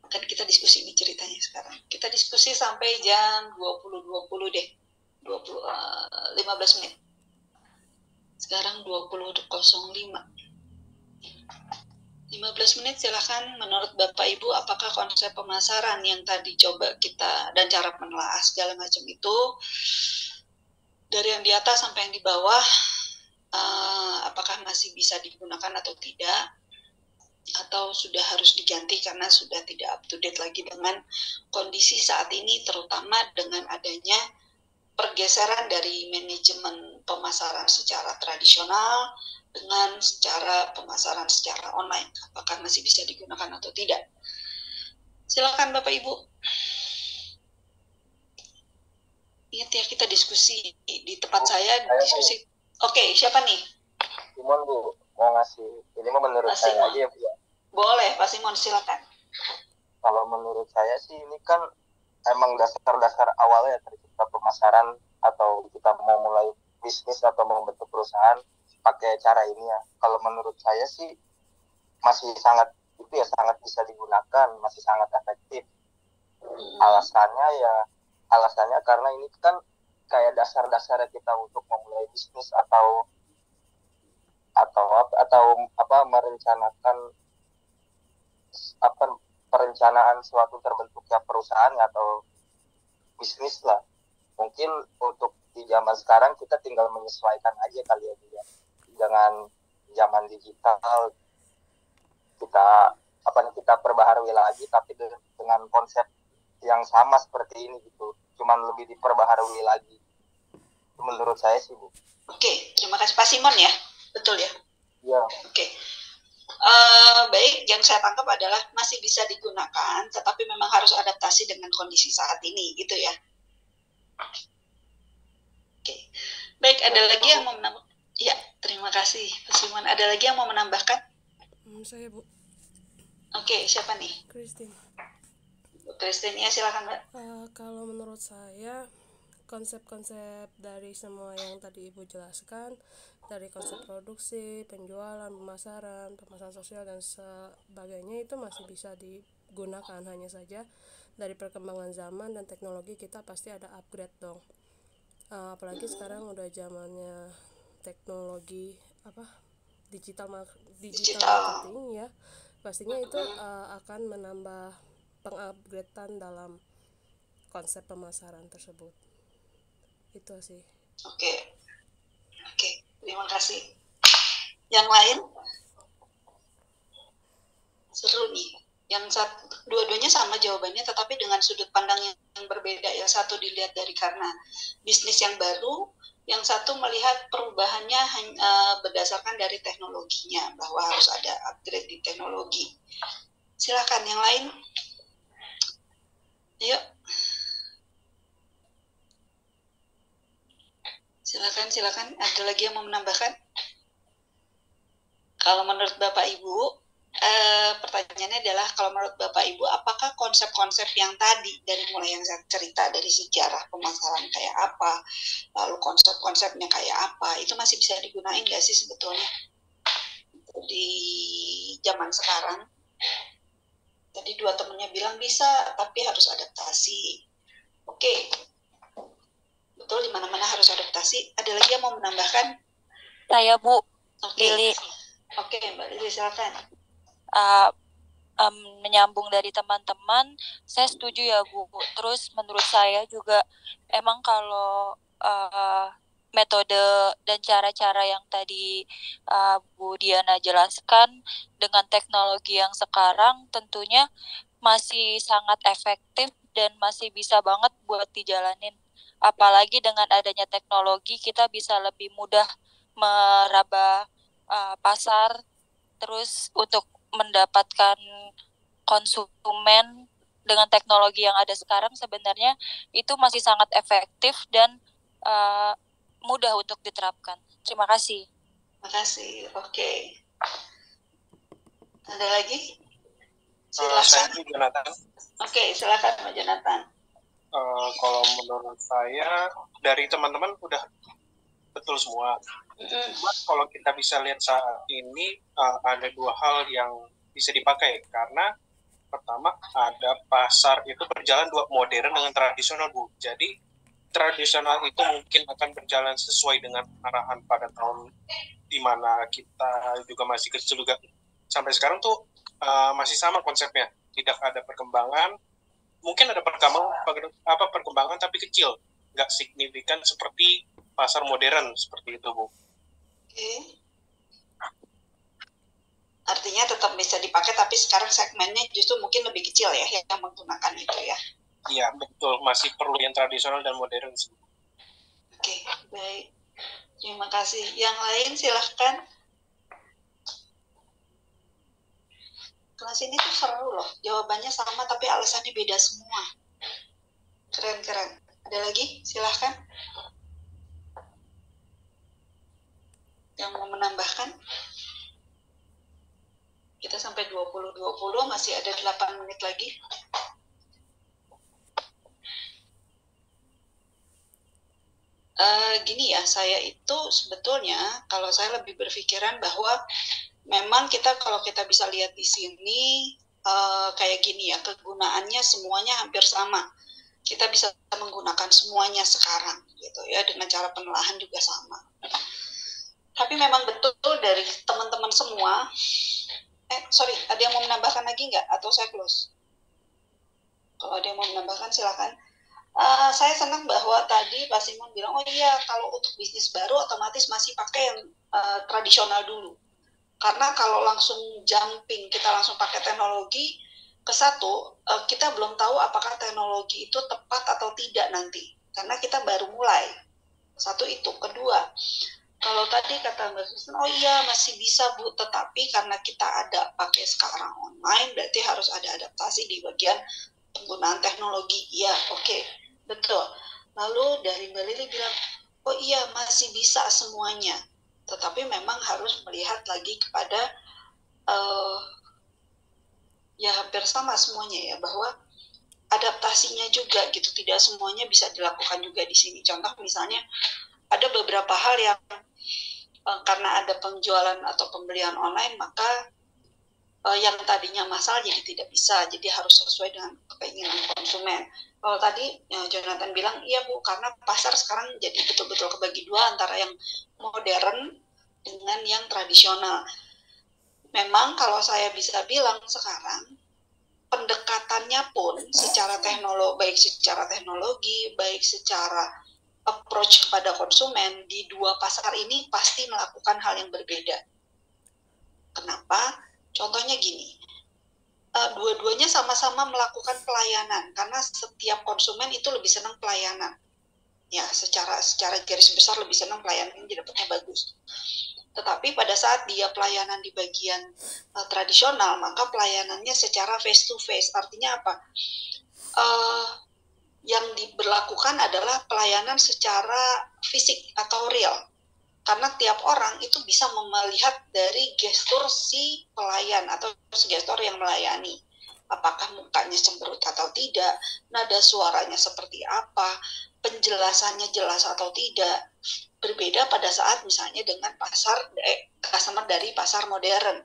Kan kita diskusi ini ceritanya sekarang. Kita diskusi sampai jam 20.20 deh. 15 menit. Sekarang 20.05. 15 menit silahkan. Menurut Bapak Ibu, apakah konsep pemasaran yang tadi coba kita dan cara menelaah segala macam itu dari yang di atas sampai yang di bawah, apakah masih bisa digunakan atau tidak, atau sudah harus diganti karena sudah tidak up to date lagi dengan kondisi saat ini, terutama dengan adanya pergeseran dari manajemen pemasaran secara tradisional dengan secara pemasaran secara online, apakah masih bisa digunakan atau tidak? Silakan Bapak Ibu. Ingat ya, kita diskusi di tempat saya, diskusi. Oke, siapa nih? Simon Bu, mau ngasih, ini mah menurut Pak saya Simon aja ya Bu. Boleh, Pak Simon silakan. Kalau menurut saya sih ini kan emang dasar-dasar awalnya tercipta pemasaran atau kita mau mulai bisnis atau membentuk perusahaan pakai cara ini ya. Kalau menurut saya sih masih sangat bisa digunakan, masih sangat efektif. Alasannya karena ini kan kayak dasar-dasarnya kita untuk memulai bisnis atau merencanakan perencanaan suatu terbentuknya perusahaan atau bisnis lah. Mungkin untuk di zaman sekarang kita tinggal menyesuaikan aja kali ya juga dengan zaman digital, kita perbaharui lagi tapi dengan konsep yang sama seperti ini gitu, cuman lebih diperbaharui lagi. Itu menurut saya sih Bu. Oke, terima kasih Pak Simon ya, betul ya? Iya. Oke. Baik, yang saya tangkap adalah masih bisa digunakan, tetapi memang harus adaptasi dengan kondisi saat ini, gitu ya. Oke. Baik, ada lagi yang mau menambahkan? Ya, terima kasih Pak Simon. Ada lagi yang mau menambahkan? Saya Bu. Oke, siapa nih? Christine. Bu Christine, ya silakan Mbak. Kalau menurut saya konsep-konsep dari semua yang tadi Ibu jelaskan, dari konsep produksi, penjualan, pemasaran sosial dan sebagainya itu masih bisa digunakan, hanya saja dari perkembangan zaman dan teknologi kita pasti ada upgrade dong. Apalagi sekarang udah zamannya teknologi digital marketing ya, pastinya itu akan menambah pengupgradean dalam konsep pemasaran tersebut. Itu sih. Oke, terima kasih. Yang lain? Seru nih. Dua-duanya sama jawabannya, tetapi dengan sudut pandang yang berbeda. Yang satu dilihat dari karena bisnis yang baru, yang satu melihat perubahannya berdasarkan dari teknologinya, bahwa harus ada upgrade di teknologi. Silakan yang lain. Ayo. Silakan. Ada lagi yang mau menambahkan? Kalau menurut Bapak Ibu, pertanyaannya adalah kalau menurut Bapak Ibu, apakah konsep-konsep yang tadi dari mulai yang saya cerita dari sejarah pemasaran kayak apa, lalu konsep-konsepnya kayak apa, itu masih bisa digunain nggak sih sebetulnya di zaman sekarang? Tadi dua temennya bilang bisa, tapi harus adaptasi. Oke, betul, di mana-mana harus adaptasi. Ada lagi yang mau menambahkan? Saya Bu Oke. Lili. Oke, Mbak Lili, silakan. Menyambung dari teman-teman, saya setuju ya Bu. Terus menurut saya juga emang kalau metode dan cara-cara yang tadi Bu Diana jelaskan dengan teknologi yang sekarang tentunya masih sangat efektif dan masih bisa banget buat dijalanin. Apalagi dengan adanya teknologi kita bisa lebih mudah meraba pasar, terus untuk mendapatkan konsumen dengan teknologi yang ada sekarang sebenarnya itu masih sangat efektif dan mudah untuk diterapkan. Terima kasih. Terima kasih. Oke. Ada lagi? Saya Silakan. Jonathan. Oke, silakan Pak Jonathan. Kalau menurut saya dari teman-teman udah betul semua. Cuma kalau kita bisa lihat saat ini ada dua hal yang bisa dipakai, karena pertama ada pasar itu berjalan dua, modern dengan tradisional Bu. Jadi tradisional itu mungkin akan berjalan sesuai dengan arahan pada tahun di mana kita juga masih kecil juga sampai sekarang tuh masih sama konsepnya, tidak ada perkembangan. Mungkin ada perkembangan tapi kecil, nggak signifikan seperti pasar modern seperti itu Bu. Oke. Artinya tetap bisa dipakai, tapi sekarang segmennya justru mungkin lebih kecil ya yang menggunakan itu ya. Iya betul, masih perlu yang tradisional dan modern sih. Oke, baik. Terima kasih. Yang lain silahkan. Kelas ini tuh seru loh. Jawabannya sama tapi alasannya beda semua. Keren-keren. Ada lagi? Silahkan. Yang mau menambahkan? Kita sampai 20.20, masih ada 8 menit lagi. Gini ya, saya itu sebetulnya kalau saya lebih berpikiran bahwa memang kalau kita bisa lihat di sini kayak gini ya, kegunaannya semuanya hampir sama. Kita bisa menggunakan semuanya sekarang gitu ya, dengan cara penelahan juga sama. Tapi memang betul dari teman-teman semua. Ada yang mau menambahkan lagi nggak? Atau saya close? Kalau ada yang mau menambahkan silakan. Saya senang bahwa tadi Pak Simon bilang, oh iya kalau untuk bisnis baru otomatis masih pakai yang tradisional dulu. Karena kalau langsung jumping, kita langsung pakai teknologi, ke satu, kita belum tahu apakah teknologi itu tepat atau tidak nanti. Karena kita baru mulai. Satu itu. Kedua, kalau tadi kata Mbak Kristen, oh iya masih bisa Bu, tetapi karena kita ada pakai sekarang online, berarti harus ada adaptasi di bagian penggunaan teknologi. Ya, oke. Betul. Lalu dari Mbak Lili bilang, oh iya masih bisa semuanya. Tetapi memang harus melihat lagi kepada ya hampir sama semuanya ya, bahwa adaptasinya juga gitu, tidak semuanya bisa dilakukan juga di sini. Contoh misalnya ada beberapa hal yang karena ada penjualan atau pembelian online, maka yang tadinya masalah jadi tidak bisa, jadi harus sesuai dengan keinginan konsumen. Kalau tadi Jonathan bilang, iya Bu, karena pasar sekarang jadi betul-betul kebagi dua antara yang modern dengan yang tradisional. Memang kalau saya bisa bilang sekarang, pendekatannya pun secara baik secara teknologi, baik secara approach kepada konsumen, di dua pasar ini pasti melakukan hal yang berbeda. Kenapa? Contohnya gini, dua-duanya sama-sama melakukan pelayanan, karena setiap konsumen itu lebih senang pelayanan. Ya, secara garis besar lebih senang pelayanan yang dapatnya bagus. Tetapi pada saat dia pelayanan di bagian tradisional, maka pelayanannya secara face to face. Artinya apa? Yang diberlakukan adalah pelayanan secara fisik atau real. karena tiap orang itu bisa melihat dari gestur si pelayan atau gestur yang melayani. Apakah mukanya cemberut atau tidak, nada suaranya seperti apa, penjelasannya jelas atau tidak. Berbeda pada saat misalnya dengan customer dari pasar modern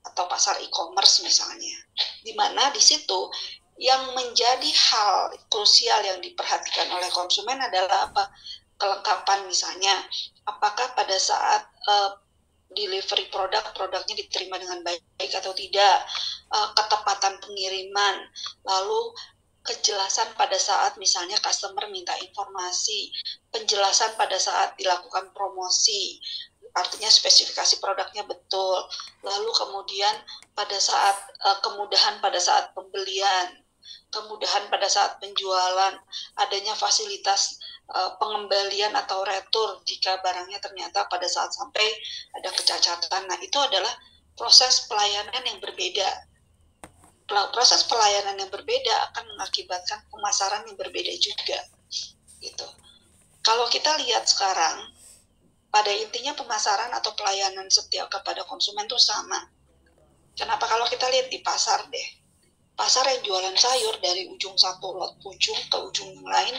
atau pasar e-commerce misalnya, di mana di situ yang menjadi hal krusial yang diperhatikan oleh konsumen adalah apa? Kelengkapan misalnya, apakah pada saat delivery produknya diterima dengan baik atau tidak, ketepatan pengiriman, lalu kejelasan pada saat misalnya customer minta informasi, penjelasan pada saat dilakukan promosi, artinya spesifikasi produknya betul, lalu kemudian pada saat kemudahan pada saat pembelian, kemudahan pada saat penjualan, adanya fasilitas pengembalian atau retur jika barangnya ternyata pada saat sampai ada kecacatan. Nah, itu adalah proses pelayanan yang berbeda. Proses pelayanan yang berbeda akan mengakibatkan pemasaran yang berbeda juga. Gitu. Kalau kita lihat sekarang, pada intinya pemasaran atau pelayanan setiap kepada konsumen itu sama. Kenapa? Kalau kita lihat di pasar deh, pasar yang jualan sayur dari ujung satu lot ujung ke ujung yang lain,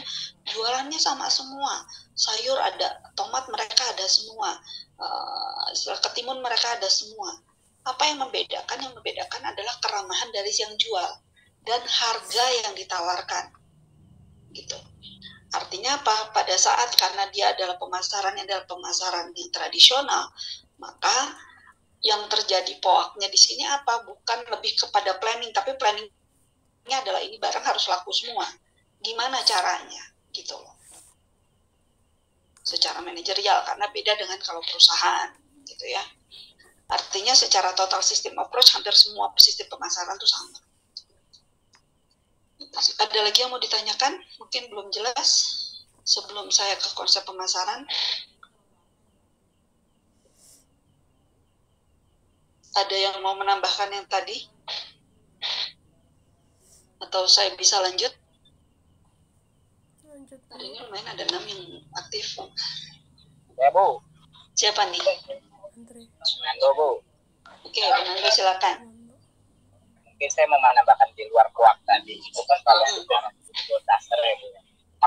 jualannya sama semua. Sayur ada, tomat mereka ada semua, ketimun mereka ada semua. Apa yang membedakan? Yang membedakan adalah keramahan dari yang jual dan harga yang ditawarkan. Gitu. Artinya apa? Pada saat karena dia adalah pemasaran yang tradisional, maka yang terjadi poaknya di sini apa? Bukan lebih kepada planning, tapi planningnya adalah ini barang harus laku semua. Gimana caranya? Gitu loh. Secara manajerial, karena beda dengan kalau perusahaan, gitu ya. Artinya secara total sistem approach, hampir semua sistem pemasaran itu sama. Ada lagi yang mau ditanyakan? Mungkin belum jelas sebelum saya ke konsep pemasaran. Ada yang mau menambahkan yang tadi? Atau saya bisa lanjut? Lanjut. Ini lumayan ada 6 yang aktif. Ya, Bu. Siapa nih? Andre. Nando, Bu. Oke, Nando silakan. Mungkin saya mau menambahkan di luar kuak tadi. Itu kan kalau dasar ya, Bu.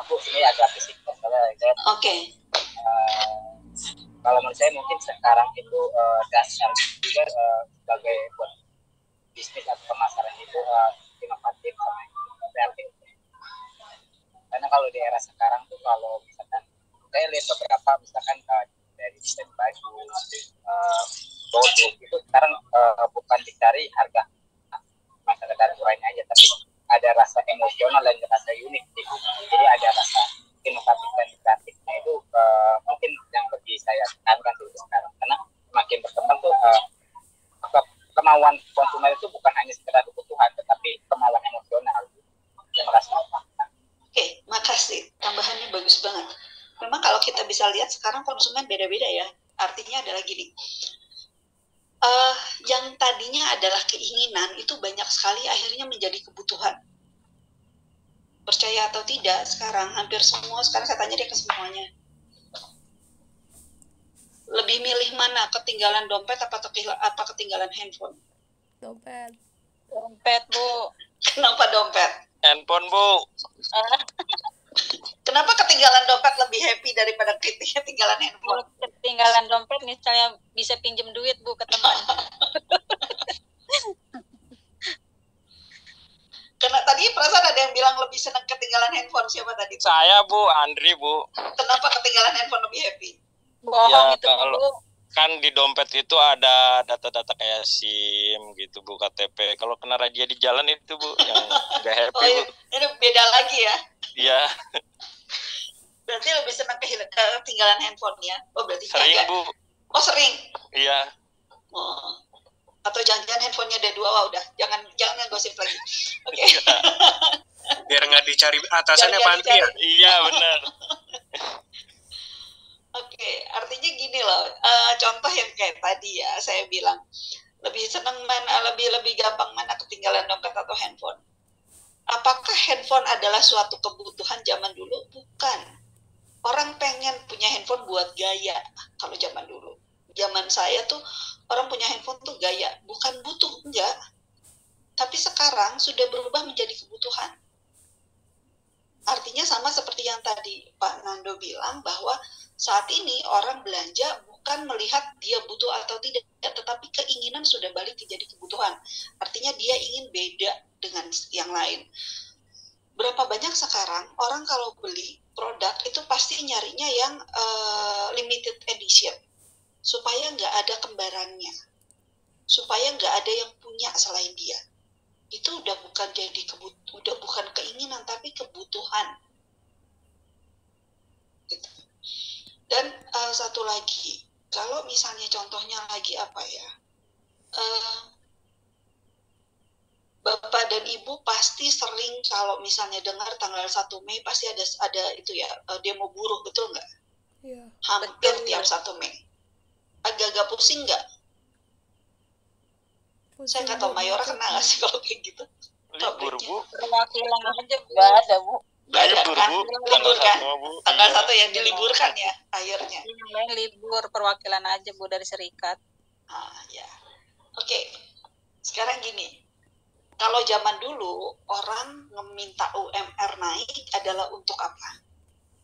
Aku ini agak fisik. Oke. Kalau menurut saya mungkin sekarang itu dasar juga sebagai buat bisnis atau pemasaran itu inovatif sama kreatif. Karena kalau di era sekarang tuh kalau misalkan saya lihat beberapa misalkan dari desain baju, produk itu sekarang bukan dicari harga masyarakat murahnya aja, tapi ada rasa emosional dan rasa unik. Jadi ada rasa inovatif dan kreatifnya itu mungkin yang lebih saya tekankan dulu sekarang, karena semakin berkembang tuh kemauan konsumen itu bukan hanya sekedar kebutuhan, tetapi kemauan emosional yang rasa. Oke, makasih. Tambahannya bagus banget. Memang kalau kita bisa lihat sekarang konsumen beda-beda ya. Artinya adalah gini, yang tadinya adalah keinginan itu banyak sekali akhirnya menjadi kebutuhan. Percaya atau tidak, sekarang hampir semua, sekarang saya tanya dia ke semuanya. Lebih milih mana? Ketinggalan dompet apa ketinggalan handphone? Dompet. Dompet, Bu. Kenapa dompet? Handphone, Bu. Kenapa ketinggalan dompet lebih happy daripada ketinggalan handphone? Kalau ketinggalan dompet misalnya bisa pinjem duit, Bu, ke teman. Karena tadi perasaan ada yang bilang lebih senang ketinggalan handphone. Siapa tadi? Saya, Bu. Andri, Bu. Kenapa ketinggalan handphone lebih happy? Bohong Ya, itu, Bu. Kan di dompet itu ada data-data kayak SIM gitu, Bu, KTP. Kalau kena razia di jalan itu, Bu, yang nggak happy, Oh, Bu. ini beda lagi ya. Iya, Berarti lebih senang ketinggalan handphone ya. Oh, berarti sering, jaga. Bu. Oh, sering. Iya. Oh. Atau jangan-jangan handphonenya ada 2. Wah, udah. Jangan gosip lagi. Oke. Biar nggak dicari atasannya Biar Panti ya. Iya, benar. Oke, artinya gini loh, contoh yang kayak tadi ya, saya bilang lebih senang mana, lebih gampang mana ketinggalan dompet atau handphone. Apakah handphone adalah suatu kebutuhan zaman dulu? Bukan. Orang pengen punya handphone buat gaya. kalau zaman dulu. Zaman saya tuh orang punya handphone tuh gaya, bukan butuh, enggak. Tapi sekarang sudah berubah menjadi kebutuhan. Artinya sama seperti yang tadi Pak Nando bilang, bahwa saat ini orang belanja bukan melihat dia butuh atau tidak, tetapi keinginan sudah balik jadi kebutuhan. Artinya dia ingin beda dengan yang lain. Berapa banyak sekarang orang kalau beli produk itu pasti nyarinya yang limited edition, supaya nggak ada kembarannya, supaya nggak ada yang punya selain dia. Itu udah bukan udah bukan keinginan tapi kebutuhan. Gitu. Dan satu lagi, kalau misalnya contohnya lagi apa ya, Bapak dan Ibu pasti sering kalau misalnya dengar tanggal 1 Mei pasti ada itu ya, demo buruh, betul nggak? Iya. Hampir tiap 1 Mei. Agak-agak pusing nggak? Saya nggak tahu Mayora kena nggak sih kalau kayak gitu? Libur, Bu. Perwakilan aja Bu. Nggak ada, Bu. Nggak ada Libur, kan? Bu. Libur kan? Bu. Tanggal 1 yang diliburkan ya akhirnya. Yang lain libur, perwakilan aja Bu dari serikat. Ya. Oke. Sekarang gini. Kalau zaman dulu orang meminta UMR naik adalah untuk apa?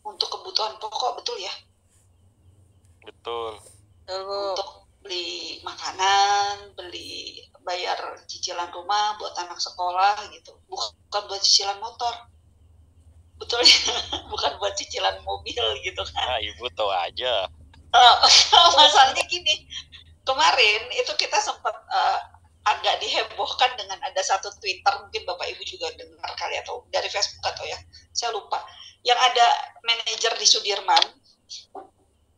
Untuk kebutuhan pokok, betul ya? Betul. Untuk beli makanan, bayar cicilan rumah buat anak sekolah gitu. Bukan buat cicilan motor. Betul ya? Bukan buat cicilan mobil gitu kan. Nah, Ibu tahu aja. Masalahnya gini. Kemarin itu kita sempat agak dihebohkan dengan ada satu Twitter, mungkin Bapak Ibu juga dengar kali atau dari Facebook atau ya, saya lupa. Yang ada manajer di Sudirman.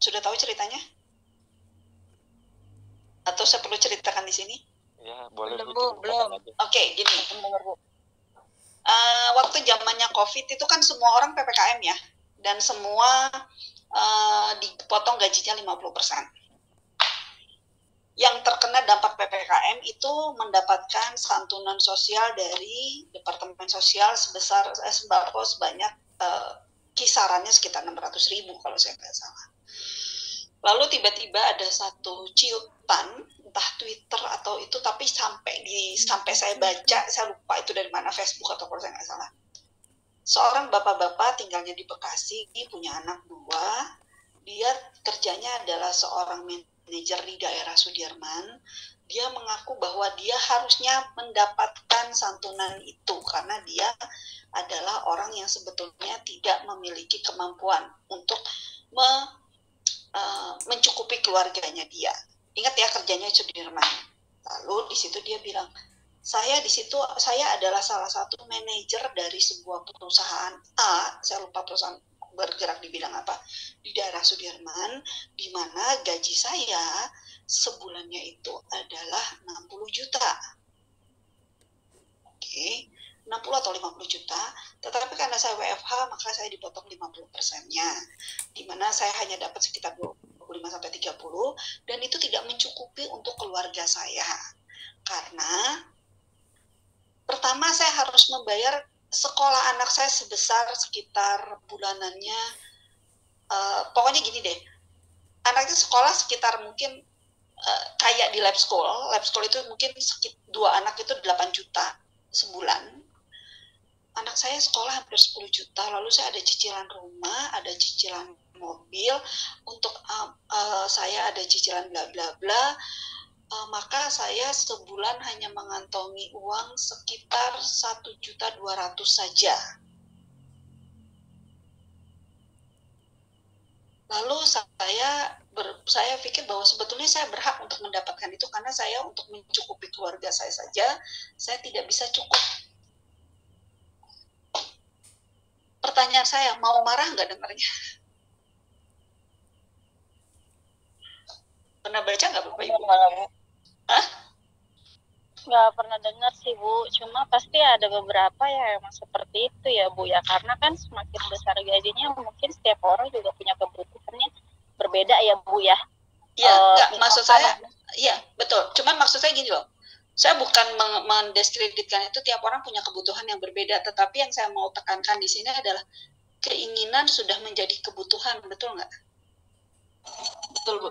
Sudah tahu ceritanya? Atau saya perlu ceritakan di sini? Ya, boleh belum. Oke, gini. Waktu zamannya COVID itu kan semua orang PPKM ya, dan semua dipotong gajinya 50%. Yang terkena dampak PPKM itu mendapatkan santunan sosial dari Departemen Sosial sebesar sembako sebanyak kisarannya sekitar 600.000 kalau saya nggak salah. Lalu tiba-tiba ada satu ciutan, entah Twitter atau itu, tapi sampai saya baca, saya lupa itu dari mana, Facebook atau kalau saya nggak salah. Seorang bapak-bapak tinggalnya di Bekasi, punya anak 2, dia kerjanya adalah seorang manajer di daerah Sudirman. Dia mengaku bahwa dia harusnya mendapatkan santunan itu karena dia adalah orang yang sebetulnya tidak memiliki kemampuan untuk mencukupi keluarganya dia. Ingat ya, kerjanya Sudirman. Lalu di situ dia bilang, saya adalah salah satu manajer dari sebuah perusahaan A, saya lupa perusahaan bergerak di bidang apa, di daerah Sudirman, di mana gaji saya sebulannya itu adalah 60 juta. Oke, 60 atau 50 juta, tetapi karena saya WFH, maka saya dipotong 50%-nya, di mana saya hanya dapat sekitar 25-30, dan itu tidak mencukupi untuk keluarga saya. Karena pertama saya harus membayar sekolah anak saya sebesar sekitar bulanannya, pokoknya gini deh, anaknya sekolah sekitar mungkin kayak di lab school itu mungkin 2 anak itu 8 juta sebulan. Anak saya sekolah hampir 10 juta, lalu saya ada cicilan rumah, ada cicilan mobil, untuk saya ada cicilan bla bla bla. Maka saya sebulan hanya mengantongi uang sekitar 1.200.000 saja. Lalu saya pikir bahwa sebetulnya saya berhak untuk mendapatkan itu karena saya untuk mencukupi keluarga saya saja, saya tidak bisa cukup. Pertanyaan saya, mau marah nggak dengarnya? Pernah baca nggak Bapak Ibu? Hah? Nggak pernah dengar sih Bu, cuma pasti ada beberapa ya emang seperti itu ya Bu ya, karena kan semakin besar gajinya mungkin setiap orang juga punya kebutuhannya berbeda ya Bu ya. Iya, enggak, maksud saya, iya betul, cuman maksud saya gini loh, saya bukan mendiskreditkan itu, tiap orang punya kebutuhan yang berbeda, tetapi yang saya mau tekankan di sini adalah keinginan sudah menjadi kebutuhan, betul nggak? Betul, Bu.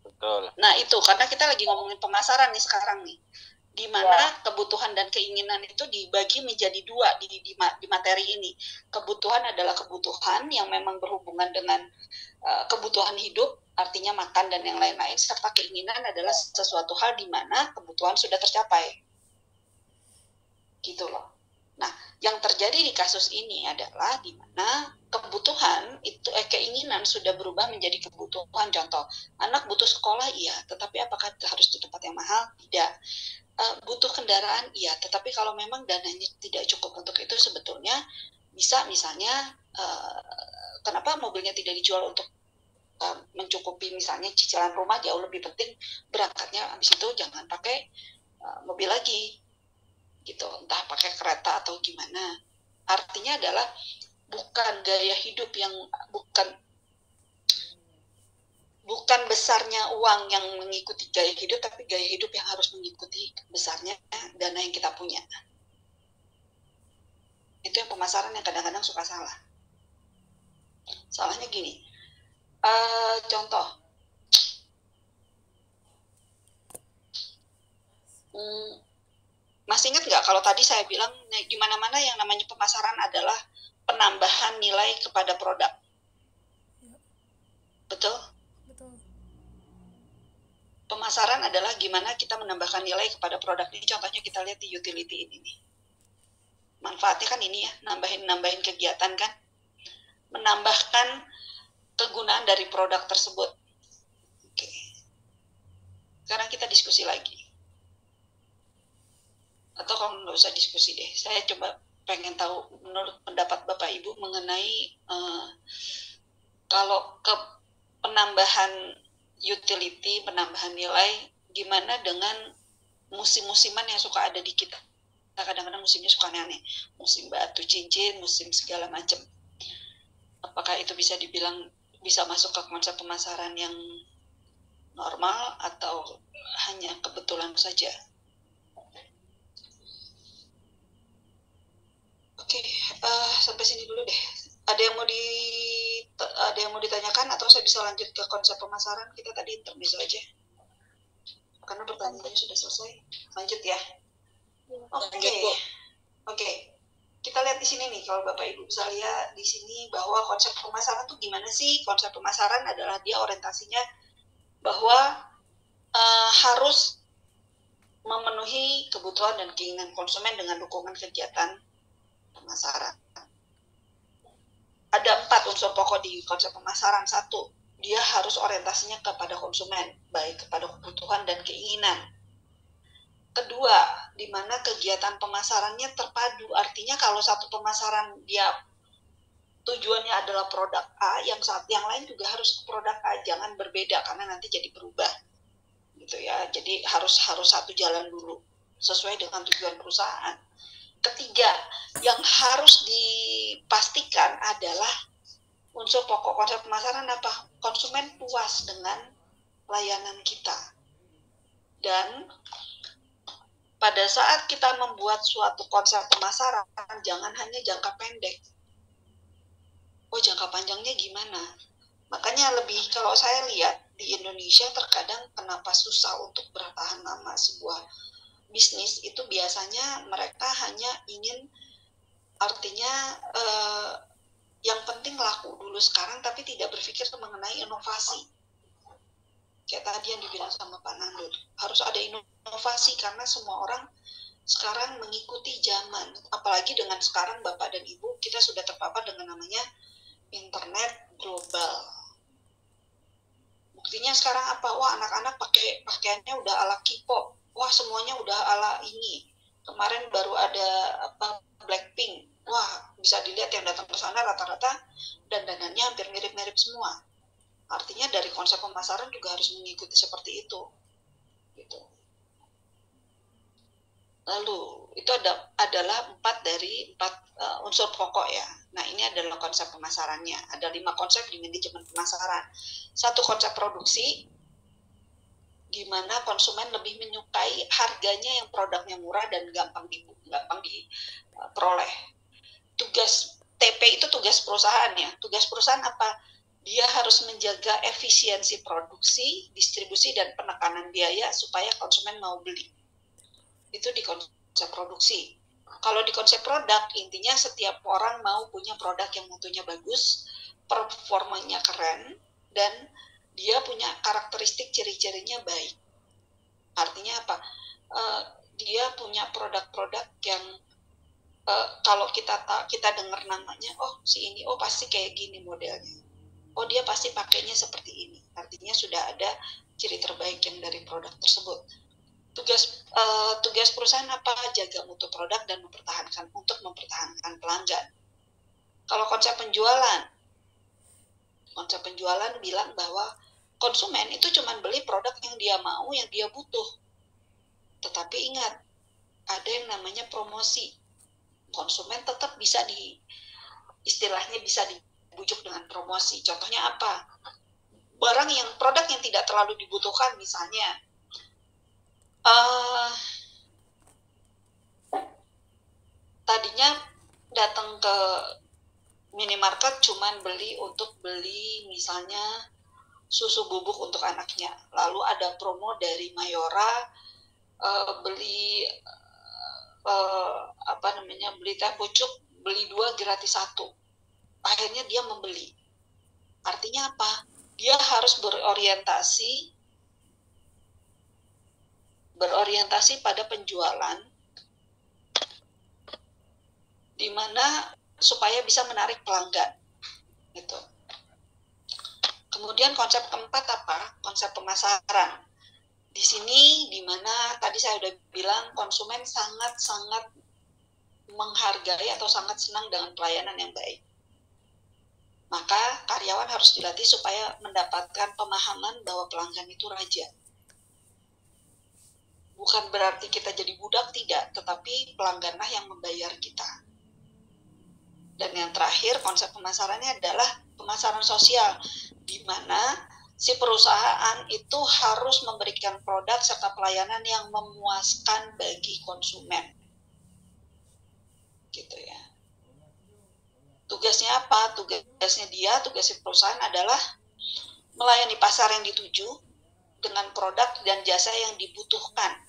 Betul. Nah, itu karena kita lagi ngomongin pemasaran nih sekarang nih. Di mana kebutuhan dan keinginan itu dibagi menjadi dua di materi ini. Kebutuhan adalah kebutuhan yang memang berhubungan dengan kebutuhan hidup, artinya makan dan yang lain-lain, serta keinginan adalah sesuatu hal di mana kebutuhan sudah tercapai. Gitu loh. Nah, yang terjadi di kasus ini adalah di mana kebutuhan itu keinginan sudah berubah menjadi kebutuhan. Contoh, anak butuh sekolah, iya, tetapi apakah harus di tempat yang mahal? Tidak. Butuh kendaraan, iya, tetapi kalau memang dananya tidak cukup untuk itu, sebetulnya bisa misalnya kenapa mobilnya tidak dijual untuk mencukupi misalnya cicilan rumah, jauh lebih penting berangkatnya habis itu jangan pakai mobil lagi gitu, entah pakai kereta atau gimana. Artinya adalah bukan gaya hidup yang bukan besarnya uang yang mengikuti gaya hidup, tapi gaya hidup yang harus mengikuti besarnya dana yang kita punya. Itu yang pemasaran yang kadang-kadang suka salah. Salahnya gini, contoh, masih ingat nggak kalau tadi saya bilang di mana-mana yang namanya pemasaran adalah penambahan nilai kepada produk. Betul? Betul. Pemasaran adalah gimana kita menambahkan nilai kepada produk ini. Contohnya kita lihat di utility ini nih. Manfaatnya kan ini ya, nambahin kegiatan kan. Menambahkan kegunaan dari produk tersebut. Oke. Sekarang kita diskusi lagi. Atau kalau nggak usah diskusi deh, saya coba pengen tahu menurut pendapat Bapak Ibu mengenai kalau ke penambahan utility, penambahan nilai, gimana dengan musim-musiman yang suka ada di kita. Kadang-kadang musimnya suka aneh-aneh, musim batu cincin, musim segala macam. Apakah itu bisa dibilang bisa masuk ke konsep pemasaran yang normal atau hanya kebetulan saja? Oke, sampai sini dulu deh. Ada yang mau ditanyakan atau saya bisa lanjut ke konsep pemasaran? Kita tadi intermezzo aja. Karena pertanyaannya sudah selesai. Lanjut ya. Oke. Kita lihat di sini nih, kalau Bapak Ibu bisa lihat di sini bahwa konsep pemasaran tuh gimana sih? Konsep pemasaran adalah dia orientasinya bahwa harus memenuhi kebutuhan dan keinginan konsumen dengan dukungan kegiatan pemasaran. Ada 4 unsur pokok di konsep pemasaran. 1, dia harus orientasinya kepada konsumen, baik kepada kebutuhan dan keinginan. Kedua, di mana kegiatan pemasarannya terpadu, artinya kalau satu pemasaran dia tujuannya adalah produk A, yang lain juga harus produk A, jangan berbeda karena nanti jadi berubah, gitu ya. Jadi harus satu jalan dulu sesuai dengan tujuan perusahaan. Ketiga, yang harus dipastikan adalah unsur pokok konsep pemasaran apa? Konsumen puas dengan layanan kita. Dan pada saat kita membuat suatu konsep pemasaran, jangan hanya jangka pendek. Oh, jangka panjangnya gimana? Makanya kalau saya lihat di Indonesia terkadang kenapa susah untuk bertahan lama sebuah bisnis itu biasanya mereka hanya ingin, artinya yang penting laku dulu sekarang tapi tidak berpikir mengenai inovasi. Kayak tadi yang dibilang sama Pak Nandur, harus ada inovasi karena semua orang sekarang mengikuti zaman. Apalagi dengan sekarang Bapak dan Ibu kita sudah terpapar dengan namanya internet global. Buktinya sekarang apa? Wah, anak-anak pakaiannya udah ala K-pop. Wah, semuanya udah ala ini. Kemarin baru ada Blackpink. Wah, bisa dilihat yang datang ke sana rata-rata dandanannya hampir mirip-mirip semua. Artinya dari konsep pemasaran juga harus mengikuti seperti itu. Gitu. Lalu, itu adalah 4 dari 4 unsur pokok ya. Nah, ini adalah konsep pemasarannya. Ada 5 konsep di manajemen pemasaran. 1 konsep produksi, di mana konsumen lebih menyukai harganya yang produknya murah dan gampang diperoleh. Tugas TP itu tugas perusahaan ya. Tugas perusahaan apa? dia harus menjaga efisiensi produksi, distribusi, dan penekanan biaya supaya konsumen mau beli. Itu di konsep produksi. Kalau di konsep produk, intinya setiap orang mau punya produk yang mutunya bagus, performanya keren, dan dia punya karakteristik ciri-cirinya baik. Artinya apa? Dia punya produk-produk yang kalau kita dengar namanya, oh si ini, oh pasti kayak gini modelnya. Oh dia pasti pakainya seperti ini. Artinya sudah ada ciri terbaik yang dari produk tersebut. Tugas perusahaan apa? Jaga mutu produk dan mempertahankan pelanggan. Kalau konsep penjualan bilang bahwa konsumen itu cuma beli produk yang dia mau, yang dia butuh. Tetapi ingat, ada yang namanya promosi. Konsumen tetap bisa istilahnya bisa dibujuk dengan promosi. Contohnya apa? Produk yang tidak terlalu dibutuhkan, misalnya tadinya datang ke minimarket cuman untuk beli misalnya susu bubuk untuk anaknya, lalu ada promo dari Mayora, beli beli teh pucuk, beli 2 gratis 1. Akhirnya dia membeli. Artinya apa? Dia harus berorientasi pada penjualan, di mana supaya bisa menarik pelanggan. Gitu. Kemudian konsep keempat apa? Konsep pemasaran. Di sini di mana tadi saya udah bilang konsumen sangat-sangat menghargai atau sangat senang dengan pelayanan yang baik. Maka karyawan harus dilatih supaya mendapatkan pemahaman bahwa pelanggan itu raja. Bukan berarti kita jadi budak, tidak, tetapi pelangganlah yang membayar kita. Dan yang terakhir, konsep pemasarannya adalah pemasaran sosial, di mana si perusahaan itu harus memberikan produk serta pelayanan yang memuaskan bagi konsumen. Gitu ya. Tugasnya apa? Tugasnya perusahaan adalah melayani pasar yang dituju dengan produk dan jasa yang dibutuhkan.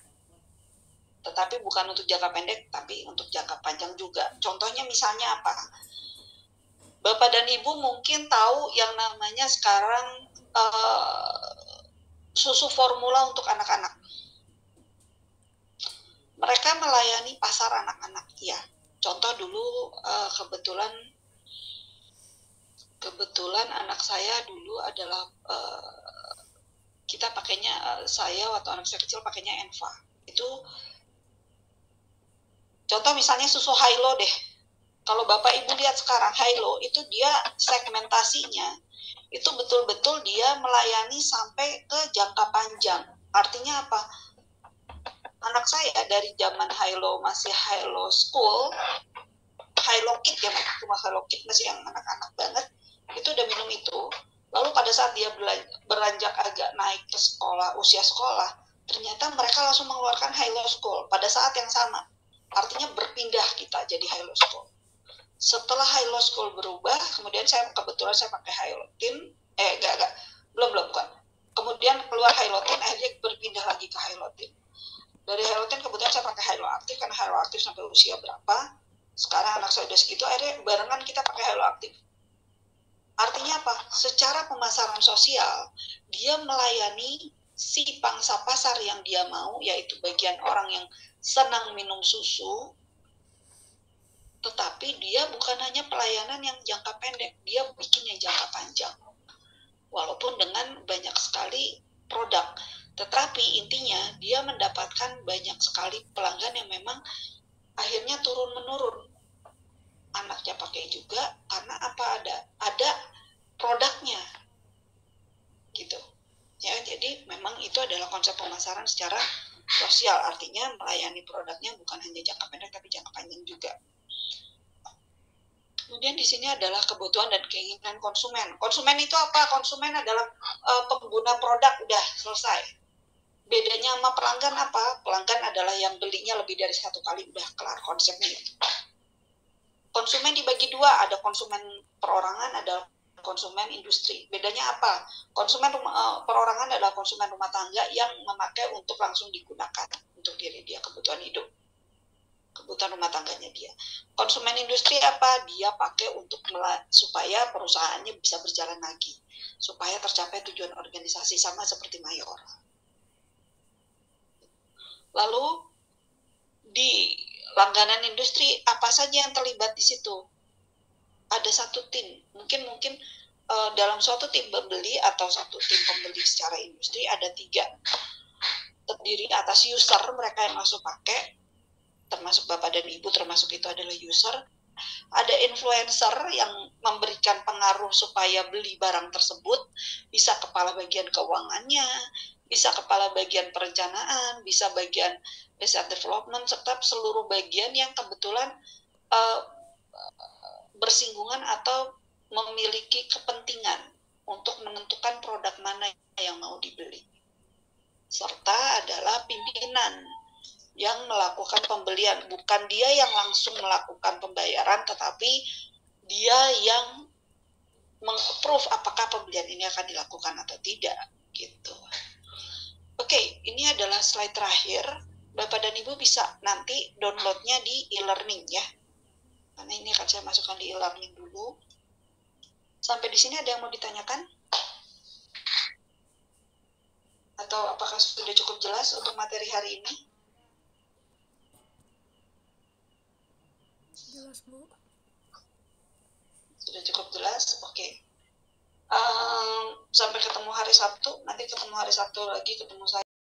Tetapi bukan untuk jangka pendek, tapi untuk jangka panjang juga. Contohnya misalnya apa? Bapak dan Ibu mungkin tahu yang namanya sekarang susu formula untuk anak-anak. Mereka melayani pasar anak-anak, ya. Contoh dulu kebetulan anak saya dulu adalah kita pakainya saya waktu anak saya kecil pakainya Enva. Itu contoh misalnya susu Hilo deh. Kalau Bapak Ibu lihat sekarang Hilo itu dia segmentasinya itu betul-betul dia melayani sampai ke jangka panjang. Artinya apa? Anak saya dari zaman Hilo masih Hilo School, Hilo Kid ya, cuma Hilo Kid masih yang anak-anak banget, itu udah minum itu. Lalu pada saat dia beranjak agak naik ke usia sekolah, ternyata mereka langsung mengeluarkan Hilo School pada saat yang sama. Artinya berpindah kita jadi Hilo School. Setelah Hilo School berubah, kemudian kebetulan saya pakai Hilo Teen, bukan. Kemudian keluar Hilo Teen, akhirnya berpindah lagi ke Hilo Teen. Dari Hilo Teen kemudian saya pakai Hilo Aktif, karena Hilo Aktif sampai usia berapa, sekarang anak saya udah segitu, akhirnya barengan kita pakai Hilo Aktif. Artinya apa? Secara pemasaran sosial, dia melayani si pangsa pasar yang dia mau, yaitu bagian orang yang senang minum susu, tetapi dia bukan hanya pelayanan yang jangka pendek, dia bikin yang jangka panjang. Walaupun dengan banyak sekali produk, tetapi intinya dia mendapatkan banyak sekali pelanggan yang memang akhirnya turun-menurun. Anaknya pakai juga karena apa, ada produknya. Gitu. Ya, jadi memang itu adalah konsep pemasaran secara sosial, artinya melayani produknya bukan hanya jangka pendek tapi jangka panjang juga. Kemudian di sini adalah kebutuhan dan keinginan konsumen. Konsumen itu apa? Konsumen adalah pengguna produk, udah selesai. Bedanya sama pelanggan apa? Pelanggan adalah yang belinya lebih dari 1 kali, udah kelar konsepnya. Konsumen dibagi 2, ada konsumen perorangan, ada konsumen industri. Bedanya apa? Konsumen perorangan adalah konsumen rumah tangga yang memakai untuk langsung digunakan untuk diri dia, kebutuhan hidup, kebutuhan rumah tangganya dia. Konsumen industri apa? Dia pakai untuk supaya perusahaannya bisa berjalan lagi, supaya tercapai tujuan organisasi, sama seperti mayor. Lalu di langganan industri apa saja yang terlibat di situ? Ada satu tim, mungkin dalam suatu tim pembeli atau satu tim pembeli secara industri ada 3, terdiri atas user, mereka yang langsung pakai, termasuk bapak dan ibu, termasuk itu adalah user. Ada influencer yang memberikan pengaruh supaya beli barang tersebut, bisa kepala bagian keuangannya, bisa kepala bagian perencanaan, bisa bagian research development, serta seluruh bagian yang kebetulan bersinggungan atau memiliki kepentingan untuk menentukan produk mana yang mau dibeli. Serta adalah pimpinan yang melakukan pembelian, bukan dia yang langsung melakukan pembayaran, tetapi dia yang meng-approve apakah pembelian ini akan dilakukan atau tidak, gitu. Oke, ini adalah slide terakhir. Bapak dan Ibu bisa nanti downloadnya di e-learning ya. Karena ini akan saya masukkan di e-learning dulu. Sampai di sini ada yang mau ditanyakan? Atau apakah sudah cukup jelas untuk materi hari ini? Jelas, Bu. Sudah cukup jelas? Oke. Sampai ketemu hari Sabtu. Nanti ketemu hari Sabtu lagi, ketemu saya.